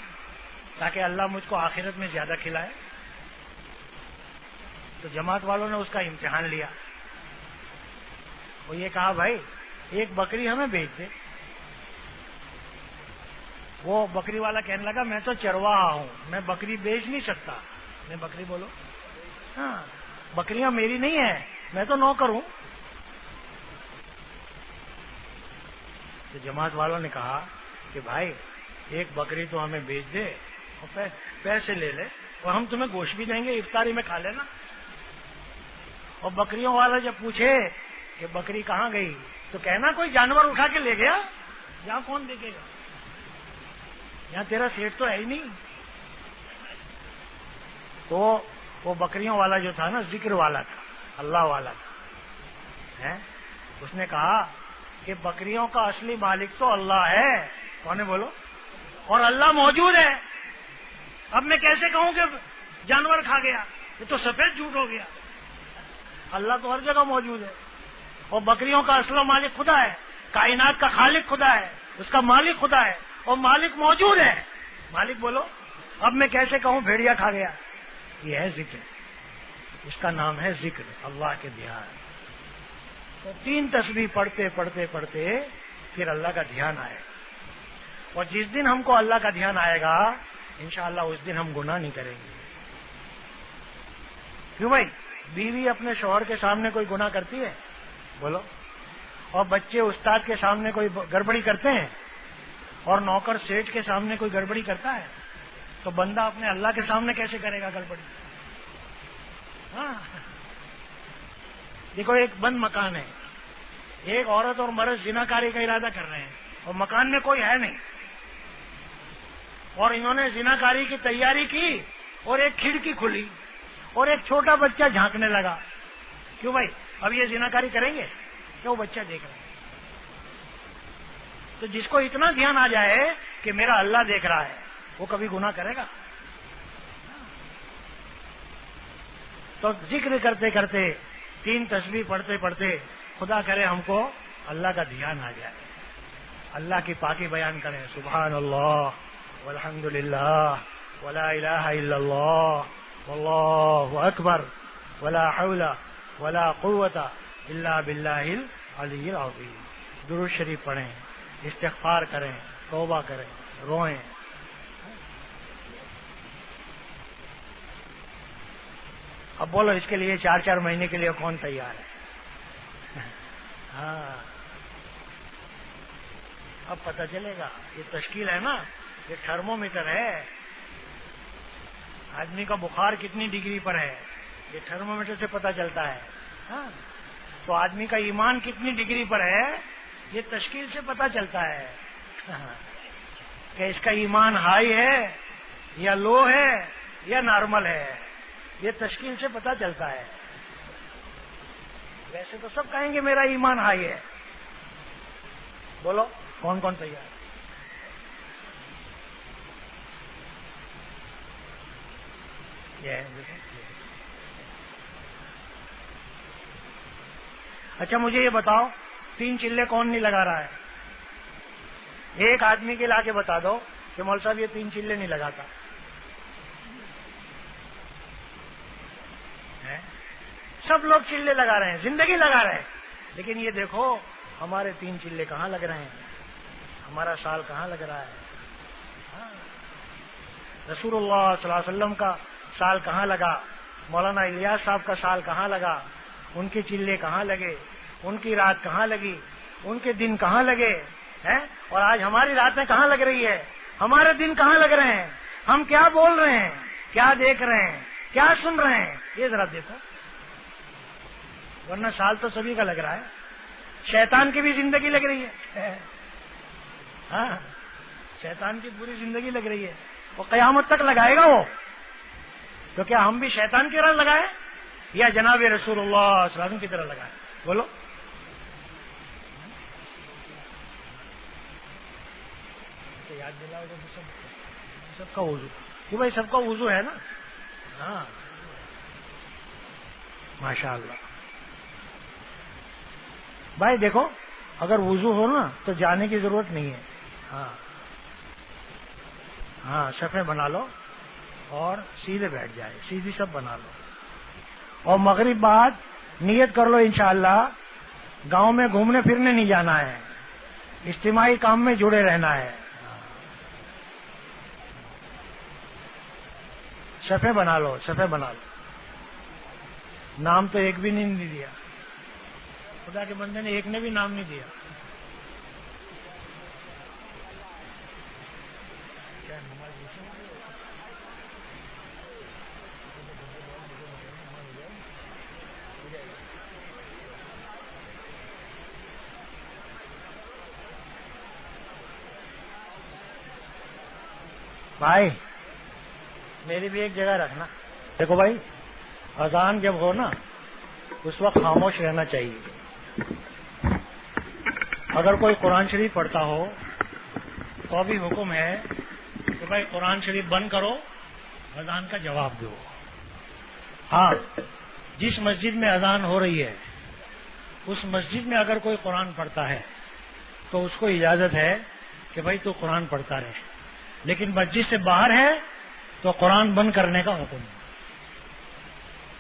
تاکہ اللہ مجھ کو آخرت میں زیادہ کھلائے. تو جماعت والوں نے اس کا امتحان لیا. وہ یہ کہا بھائی ایک بکری ہمیں بیچ دے. وہ بکری والا کہنے لگا میں تو چرواہا ہوں, میں بکری بیچ نہیں سکتا. میں بکری بولو ہاں بکریاں میری نہیں ہیں, میں تو نوکر ہوں. تو جماعت والوں نے کہا کہ بھائی ایک بکری تو ہمیں بیچ دے اور پیسے لے لے اور ہم تمہیں گوشت بھی دیں گے, افطاری میں کھا لینا. اور بکریوں والا جب پوچھے کہ بکری کہاں گئی تو کہنا کوئی جانور اٹھا کے لے گیا. یہاں کون دیکھے گا, یہاں تیرا سیٹ تو ہے ہی نہیں. تو وہ بکریوں والا جو تھا نا ذکر والا تھا, اللہ والا تھا. اس نے کہا کہ بکریوں کا اصلی مالک تو اللہ ہے. کون ہے بولو؟ اور اللہ موجود ہے. اب میں کیسے کہوں کہ جانور کھا گیا, یہ تو سفید جھوٹ ہو گیا. اللہ تو ہر جگہ موجود ہے اور بکریوں کا اصل مالک خدا ہے. کائنات کا خالق خدا ہے, اس کا مالک خدا ہے اور مالک موجود ہے. مالک بولو. اب میں کیسے کہوں بھیڑیا کھا گیا. یہ ہے ذکر, اس کا نام ہے ذکر, اللہ کے دھیان. تو 3 تسبیح پڑھتے پڑھتے پڑھتے پھر اللہ کا دھیان آئے. اور جس دن ہم کو اللہ کا دھیان آئے گا انشاءاللہ اس دن ہم گناہ نہیں کریں گے. کیوں بھائی؟ بیوی اپنے شوہر کے سامنے کوئی گناہ کرتی ہے بولو؟ اور بچے استاد کے سامنے کوئی گڑبڑی کرتے ہیں اور نوکر سیٹ کے سامنے کوئی گڑبڑی کرتا ہے تو بندہ اپنے اللہ کے سامنے کیسے کرے گا گڑبڑی؟ ہاں دیکھو ایک بند مکان ہے, ایک عورت اور مرد زناکاری کا ارادہ کر رہے ہیں اور مکان میں کوئی ہے نہیں اور انہوں نے زناکاری کی تیاری کی اور ایک کھڑکی کھلی اور ایک چھوٹا بچہ جھانکنے لگا. کیوں بھائی؟ اب یہ زناکاری کریں گے کہ وہ بچہ دیکھ رہا ہے. تو جس کو اتنا دھیان آ جائے کہ میرا اللہ دیکھ رہا ہے وہ کبھی گناہ کرے گا؟ تو ذکر کرتے کرتے 3 تسبیح پڑھتے پڑھتے خدا کرے ہم کو اللہ کا دھیان آ جائے, اللہ کی پاکی بیان کریں. سبحان اللہ والحمد للہ ولا الہ الا اللہ واللہ اکبر ولا حول ولا قوت الا باللہ العلی العظیم. درود شریف پڑھیں, استغفار کریں, توبہ کریں, روئیں. اب بولو اس کے لیے 4 مہینے کے لیے کون تیار ہے؟ ہاں اب پتہ چلے گا. یہ تشکیل ہے نا, یہ تھرمومیٹر ہے. آدمی کا بخار کتنی ڈگری پر ہے یہ تھرمومیٹر سے پتہ چلتا ہے. ہاں تو آدمی کا ایمان کتنی ڈگری پر ہے یہ تشکیل سے پتہ چلتا ہے کہ اس کا ایمان ہائی ہے یا لو ہے یا نارمل ہے. یہ تشکیل سے پتہ چلتا ہے. ویسے تو سب کہیں گے میرا ایمان ہائی ہے. بولو کون کون تیار ہے؟ اچھا مجھے یہ بتاؤ 3 چلے کون نہیں لگا رہا ہے؟ ایک آدمی کے لا کے بتا دو کہ مول صاحب یہ 3 چلے نہیں لگاتا. سب لوگ چلے لگا رہے ہیں, زندگی لگا رہے ہیں, لیکن یہ دیکھو ہمارے 3 چلے کہاں لگ رہے ہیں, ہمارا سال کہاں لگ رہا ہے. رسول اللہ صلی اللہ علیہ وسلم کا سال کہاں لگا, مولانا الیاس صاحب کا سال کہاں لگا, ان کے چلے کہاں لگے, ان کی رات کہاں لگی, ان کے دن کہاں لگے ہیں, اور آج ہماری راتیں کہاں لگ رہی ہے, ہمارے دن کہاں لگ رہے ہیں, ہم کیا بول رہے ہیں, کیا دیکھ رہے ہیں, کیا سن رہے ہیں, یہ ذرا دیکھو. ورنہ سال تو سبھی کا لگ رہا ہے. شیطان کی بھی زندگی لگ رہی ہے. ہاں شیطان کی پوری زندگی لگ رہی ہے, وہ قیامت تک لگائے گا وہ. تو کیا ہم بھی شیطان کی طرح لگائے یا جناب رسول اللہ صلی اللہ علیہ وسلم کی طرح لگائے؟ بولو. یاد دلاؤ سب کا وضو. کہ بھائی سب کا وضو ہے نا. ہاں ماشاء اللہ. بھائی دیکھو اگر وضو ہو نا تو جانے کی ضرورت نہیں ہے. ہاں ہاں صفیں بنا لو اور سیدھے بیٹھ جائے, سیدھی سب بنا لو. اور مغرب بعد نیت کر لو انشاءاللہ گاؤں میں گھومنے پھرنے نہیں جانا ہے, اجتماعی کام میں جڑے رہنا ہے. صفیں بنا لو, صفیں بنا لو. نام تو ایک بھی نہیں دیا, خدا کے بندے نے ایک نے بھی نام نہیں دیا. بھائی میری بھی ایک جگہ رکھنا. دیکھو بھائی اذان جب ہو نا اس وقت خاموش رہنا چاہیے. اگر کوئی قرآن شریف پڑھتا ہو تو بھی حکم ہے کہ بھائی قرآن شریف بند کرو, اذان کا جواب دو. ہاں جس مسجد میں اذان ہو رہی ہے اس مسجد میں اگر کوئی قرآن پڑھتا ہے تو اس کو اجازت ہے کہ بھائی تو قرآن پڑھتا رہے, لیکن مسجد سے باہر ہے تو قرآن بند کرنے کا حکم ہے.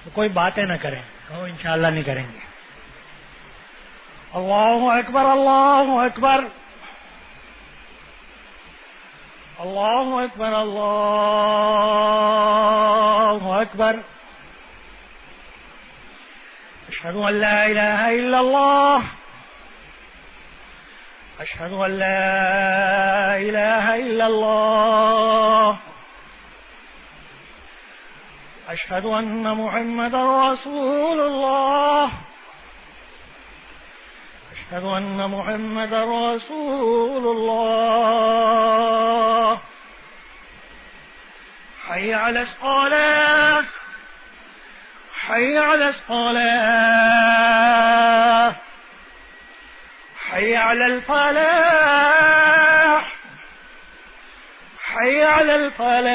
تو کوئی باتیں نہ کریں, کہو انشاءاللہ نہیں کریں گے. اللہ اکبر اللہ اکبر اللہ اکبر اللہ اکبر. اشہد ان لا الہ الا اللہ اشہد ان لا الہ الا اللہ اشہد ان محمد رسول اللہ اشہد ان محمد رسول اللہ. حی علی الصلاة حی علی الصلاة حی علی الفلاح حی علی الفلاح.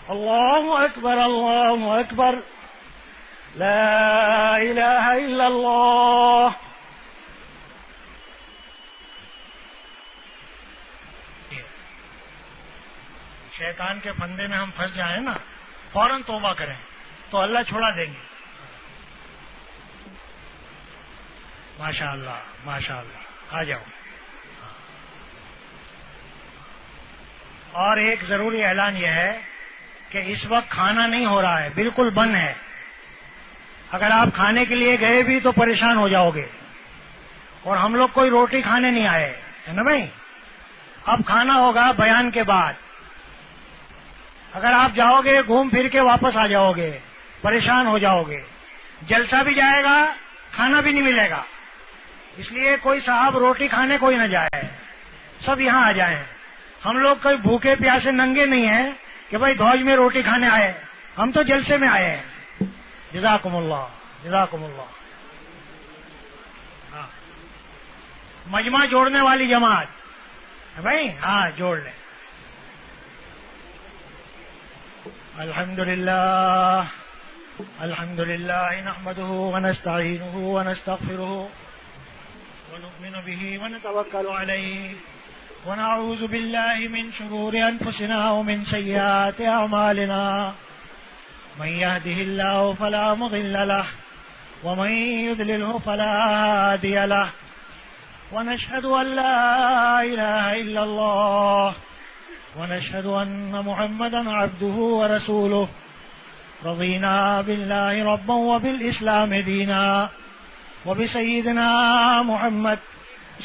اللہ اکبر اللہ اکبر لا الہ الا اللہ. شیطان کے پھندے میں ہم پھنس جائیں نا, فوراً توبہ کریں تو اللہ چھوڑا دیں گے. ماشاء اللہ ماشاء اللہ. آ جاؤ. اور ایک ضروری اعلان یہ ہے کہ اس وقت کھانا نہیں ہو رہا ہے, بالکل بند ہے. اگر آپ کھانے کے لیے گئے بھی تو پریشان ہو جاؤ گے, اور ہم لوگ کوئی روٹی کھانے نہیں آئے ہے نا بھائی. اب کھانا ہوگا بیان کے بعد. اگر آپ جاؤ گے گھوم پھر کے واپس آ جاؤ گے, پریشان ہو جاؤ گے, جلسہ بھی جائے گا کھانا بھی نہیں ملے گا. اس لیے کوئی صاحب روٹی کھانے کوئی نہ جائے, سب یہاں آ جائیں. ہم لوگ کوئی بھوکے پیاسے ننگے نہیں ہیں کہ بھائی دھوج میں روٹی کھانے آئے, ہم تو جلسے میں آئے ہیں. جزاکم اللہ جزاکم اللہ. ہاں مجمع جوڑنے والی جماعت بھائی, ہاں جوڑ لیں. الحمدللہ الحمدللہ نحمده ونستعینه ونستغفره ونؤمن به ونتوکل علیہ ونعوذ باللہ من شرور انفسنا ومن سیئات اعمالنا. من يهده الله فلا مضل له ومن يضلله فلا هادي له ونشهد أن لا إله إلا الله ونشهد أن محمدا عبده ورسوله. رضينا بالله ربا وبالإسلام دينا وبسيدنا محمد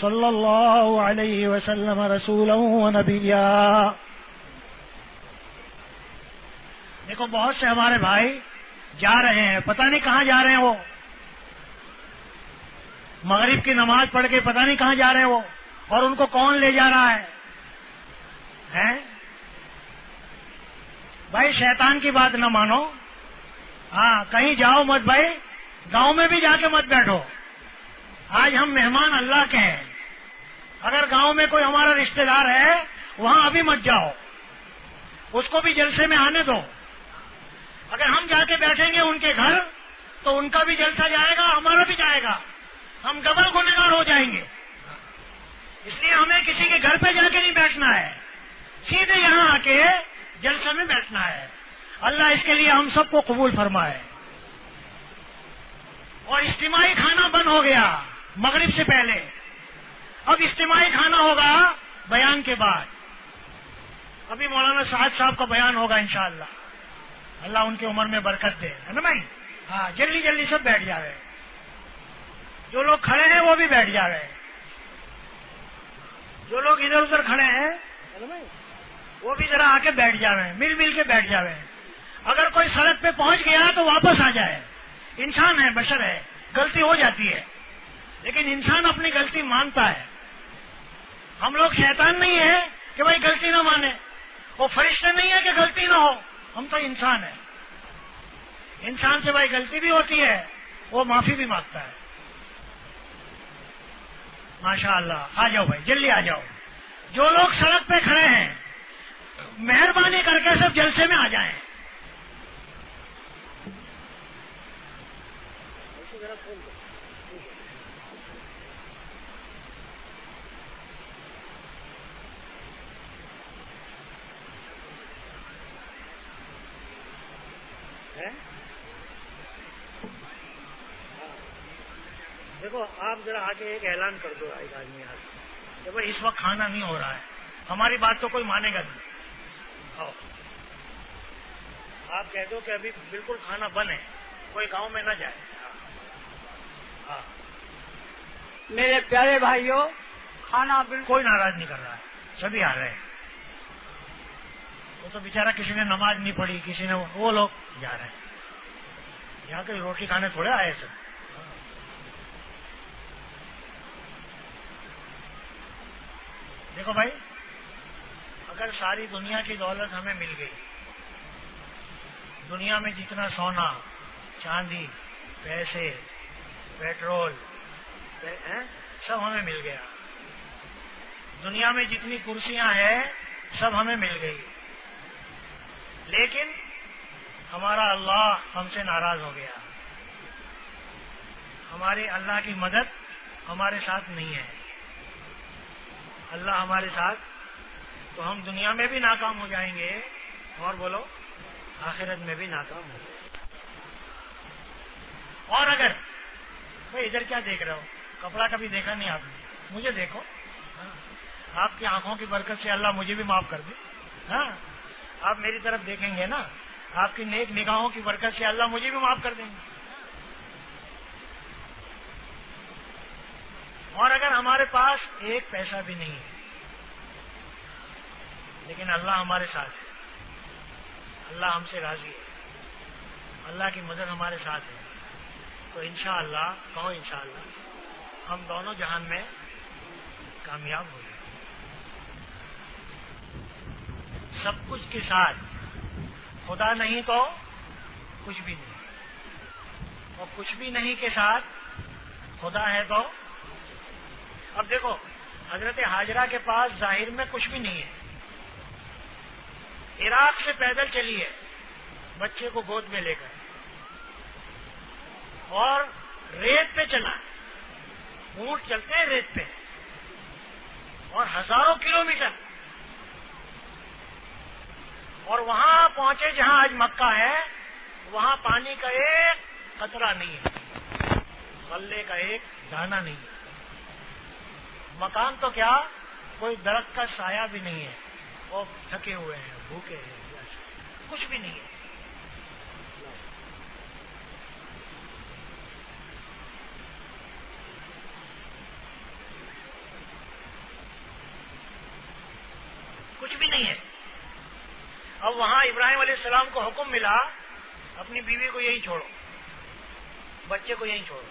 صلى الله عليه وسلم رسولا ونبيا. دیکھو بہت سے ہمارے بھائی جا رہے ہیں, پتہ نہیں کہاں جا رہے ہیں. وہ مغرب کی نماز پڑھ کے پتہ نہیں کہاں جا رہے ہیں وہ, اور ان کو کون لے جا رہا ہے. بھائی شیطان کی بات نہ مانو. ہاں کہیں جاؤ مت بھائی, گاؤں میں بھی جا کے مت بیٹھو. آج ہم مہمان اللہ کے ہیں. اگر گاؤں میں کوئی ہمارا رشتہ دار ہے وہاں ابھی مت جاؤ، اس کو بھی جلسے میں آنے دو. اگر ہم جا کے بیٹھیں گے ان کے گھر تو ان کا بھی جلسہ جائے گا، ہمارا بھی جائے گا، ہم ڈبل گنہگار ہو جائیں گے. اس لیے ہمیں کسی کے گھر پہ جا کے نہیں بیٹھنا ہے، سیدھے یہاں آ کے جلسے میں بیٹھنا ہے. اللہ اس کے لیے ہم سب کو قبول فرمائے. اور اجتماعی کھانا بند ہو گیا مغرب سے پہلے، اب اجتماعی کھانا ہوگا بیان کے بعد. ابھی مولانا سعد صاحب کا بیان ہوگا انشاءاللہ. اللہ ان کی عمر میں برکت دے، ہے نا بھائی؟ ہاں، جلدی جلدی سب بیٹھ جا رہے، جو لوگ کھڑے ہیں وہ بھی بیٹھ جا رہے، جو لوگ ادھر ادھر کھڑے ہیں وہ بھی ذرا آ کے بیٹھ جا رہے ہیں، مل مل کے بیٹھ جا رہے ہیں. اگر کوئی سڑک پہ پہنچ گیا تو واپس آ جائے. انسان ہے، بشر ہے، غلطی ہو جاتی ہے، لیکن انسان اپنی غلطی مانتا ہے. ہم لوگ شیطان نہیں ہے کہ بھائی غلطی نہ مانے، وہ فرشتے نہیں ہے کہ غلطی نہ ہو. ہم تو انسان ہیں. انسان سے بھائی غلطی بھی ہوتی ہے، وہ معافی بھی مانگتا ہے. ماشاء اللہ. آ جاؤ بھائی، جلدی آ جاؤ. جو لوگ سڑک پہ کھڑے ہیں مہربانی کر کے سب جلسے میں آ جائیں. دیکھو آپ ذرا آگے ایک اعلان کر دو ایک آدمی کہ بھائی اس وقت کھانا نہیں ہو رہا ہے، ہماری بات تو کوئی مانے گا نہیں. آؤ آپ کہہ دو کہ ابھی بالکل کھانا بند ہے، کوئی گاؤں میں نہ جائے. ہاں میرے پیارے بھائیوں، کھانا بالکل کوئی ناراض نہیں کر رہا ہے، سبھی آ رہے ہیں. وہ تو بیچارہ کسی نے نماز نہیں پڑھی، کسی نے، وہ لوگ جا رہے ہیں. یہاں کوئی روٹی کھانے تھوڑے آئے سر. دیکھو بھائی، اگر ساری دنیا کی دولت ہمیں مل گئی، دنیا میں جتنا سونا چاندی پیسے پیٹرول سب ہمیں مل گیا، دنیا میں جتنی کرسیاں ہیں سب ہمیں مل گئی، لیکن ہمارا اللہ ہم سے ناراض ہو گیا. ہماری اللہ کی مدد ہمارے ساتھ نہیں ہے. اللہ ہمارے ساتھ، تو ہم دنیا میں بھی ناکام ہو جائیں گے اور بولو آخرت میں بھی ناکام ہو جائیں گے. اور اگر بھائی ادھر کیا دیکھ رہے ہو، کپڑا کبھی دیکھا نہیں آپ نے، مجھے دیکھو. آپ کی آنکھوں کی برکت سے اللہ مجھے بھی معاف کر دے. ہاں، آپ میری طرف دیکھیں گے نا، آپ کی نیک نگاہوں کی برکت سے اللہ مجھے بھی معاف کر دیں گے. اور اگر ہمارے پاس ایک پیسہ بھی نہیں ہے لیکن اللہ ہمارے ساتھ ہے، اللہ ہم سے راضی ہے، اللہ کی مدد ہمارے ساتھ ہے، تو انشاءاللہ، کہو انشاءاللہ، ہم دونوں جہان میں کامیاب ہو گئے. سب کچھ کے ساتھ خدا نہیں تو کچھ بھی نہیں، اور کچھ بھی نہیں کے ساتھ خدا ہے تو. اب دیکھو، حضرت حاجرہ کے پاس ظاہر میں کچھ بھی نہیں ہے، عراق سے پیدل چلی ہے بچے کو گود میں لے کر، اور ریت پہ چلا. اونٹ چلتے ہیں ریت پہ، اور ہزاروں کلومیٹر، اور وہاں پہنچے جہاں آج مکہ ہے، وہاں پانی کا ایک قطرہ نہیں ہے، غلے کا ایک دانہ نہیں ہے. مکان تو کیا، کوئی درخت کا سایہ بھی نہیں ہے، وہ تھکے ہوئے ہیں، بھوکے ہیں، کچھ بھی نہیں ہے. کچھ بھی نہیں ہے. اب وہاں ابراہیم علیہ السلام کو حکم ملا اپنی بیوی کو یہی چھوڑو، بچے کو یہی چھوڑو.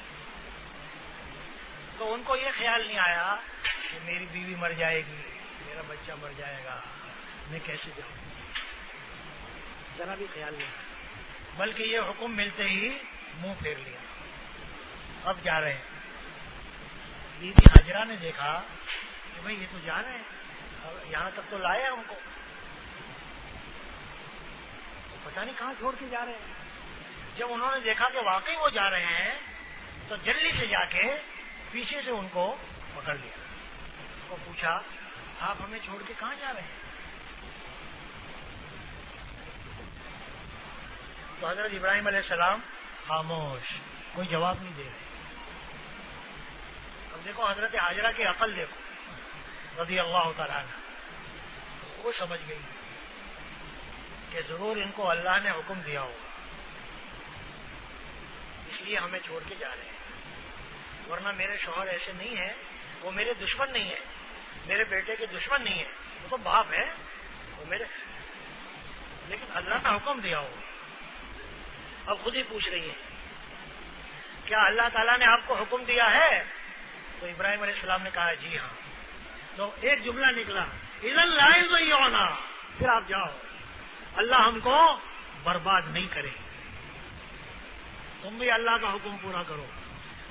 تو ان کو یہ خیال نہیں آیا کہ میری بیوی مر جائے گی، میرا بچہ مر جائے گا، میں کیسے جاؤں، ذرا بھی خیال نہیں آیا، بلکہ یہ حکم ملتے ہی منہ پھیر لیا. اب جا رہے ہیں. بی بی حاجرہ نے دیکھا کہ بھئی یہ تو جا رہے ہیں، یہاں تک تو لائے ہم کو، پتہ نہیں کہاں چھوڑ کے جا رہے ہیں۔ جب انہوں نے دیکھا کہ واقعی وہ جا رہے ہیں تو جلدی سے جا کے پیچھے سے ان کو پکڑ لیا، وہ پوچھا آپ ہمیں چھوڑ کے کہاں جا رہے ہیں؟ تو حضرت ابراہیم علیہ السلام خاموش، کوئی جواب نہیں دے رہے۔ اب دیکھو حضرت حاجرہ کی عقل دیکھو رضی اللہ تعالیٰ عنہ، وہ سمجھ گئی کہ ضرور ان کو اللہ نے حکم دیا ہوگا، اس لیے ہمیں چھوڑ کے جا رہے ہیں، ورنہ میرے شوہر ایسے نہیں ہیں، وہ میرے دشمن نہیں ہیں، میرے بیٹے کے دشمن نہیں ہیں، وہ تو باپ ہے وہ میرے، لیکن اللہ نے حکم دیا ہوگا۔ اب خود ہی پوچھ رہی ہے کیا اللہ تعالیٰ نے آپ کو حکم دیا ہے؟ تو ابراہیم علیہ السلام نے کہا جی ہاں۔ تو ایک جملہ نکلا اِذًا لَا يُضِيعُونَا، پھر آپ جاؤ، اللہ ہم کو برباد نہیں کرے، تم بھی اللہ کا حکم پورا کرو،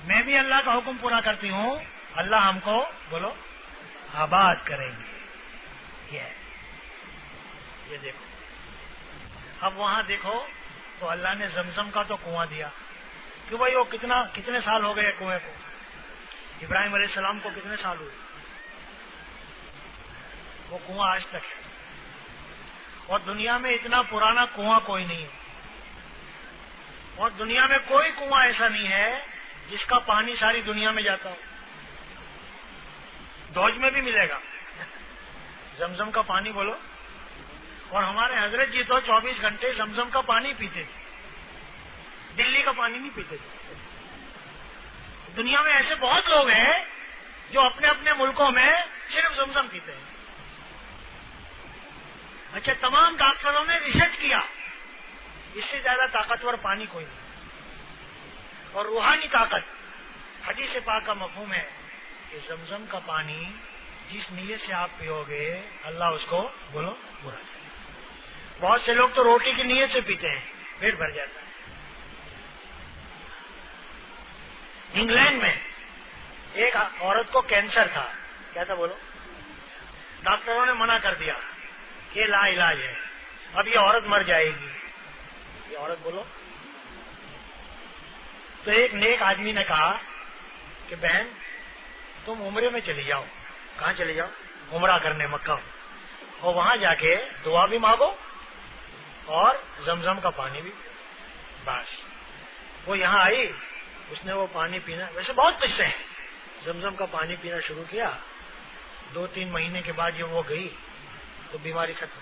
میں بھی اللہ کا حکم پورا کرتی ہوں، اللہ ہم کو بولو آباد کریں گے۔ یہ دیکھو، اب وہاں دیکھو تو اللہ نے زمزم کا تو کنواں دیا کہ بھائی وہ کتنے سال ہو گئے کنویں کو، ابراہیم علیہ السلام کو کتنے سال ہوئے، وہ کنواں آج تک ہے، اور دنیا میں اتنا پرانا کنواں کوئی نہیں ہے، اور دنیا میں کوئی کنواں ایسا نہیں ہے جس کا پانی ساری دنیا میں جاتا ہو، دوج میں بھی ملے گا زمزم کا پانی بولو، اور ہمارے حضرت جی تو 24 گھنٹے زمزم کا پانی پیتے تھے، دلی کا پانی نہیں پیتے تھے۔ دنیا میں ایسے بہت لوگ ہیں جو اپنے اپنے ملکوں میں صرف زمزم پیتے ہیں۔ اچھا، تمام ڈاکٹروں نے ریسرچ کیا، اس سے زیادہ طاقتور پانی کوئی نہیں، اور روحانی طاقت حدیث پاک کا مفہوم ہے کہ زمزم کا پانی جس نیت سے آپ پیو گے اللہ اس کو بولو برا کرے۔ بہت سے لوگ تو روٹی کی نیت سے پیتے ہیں، پیٹ بھر جاتا ہے۔ انگلینڈ میں ایک عورت کو کینسر تھا، کیا تھا بولو، ڈاکٹروں نے منع کر دیا کہ لا علاج ہے، اب یہ عورت مر جائے گی، یہ عورت بولو۔ تو ایک نیک آدمی نے کہا کہ بہن تم عمرے میں چلی جاؤ۔ کہاں چلی جاؤ؟ عمرہ کرنے مکہ، اور وہاں جا کے دعا بھی مانگو اور زمزم کا پانی بھی۔ بس وہ یہاں آئی، اس نے وہ پانی پینا، ویسے بہت قصے ہیں، زمزم کا پانی پینا شروع کیا، 2-3 مہینے کے بعد جب وہ گئی تو بیماری ختم۔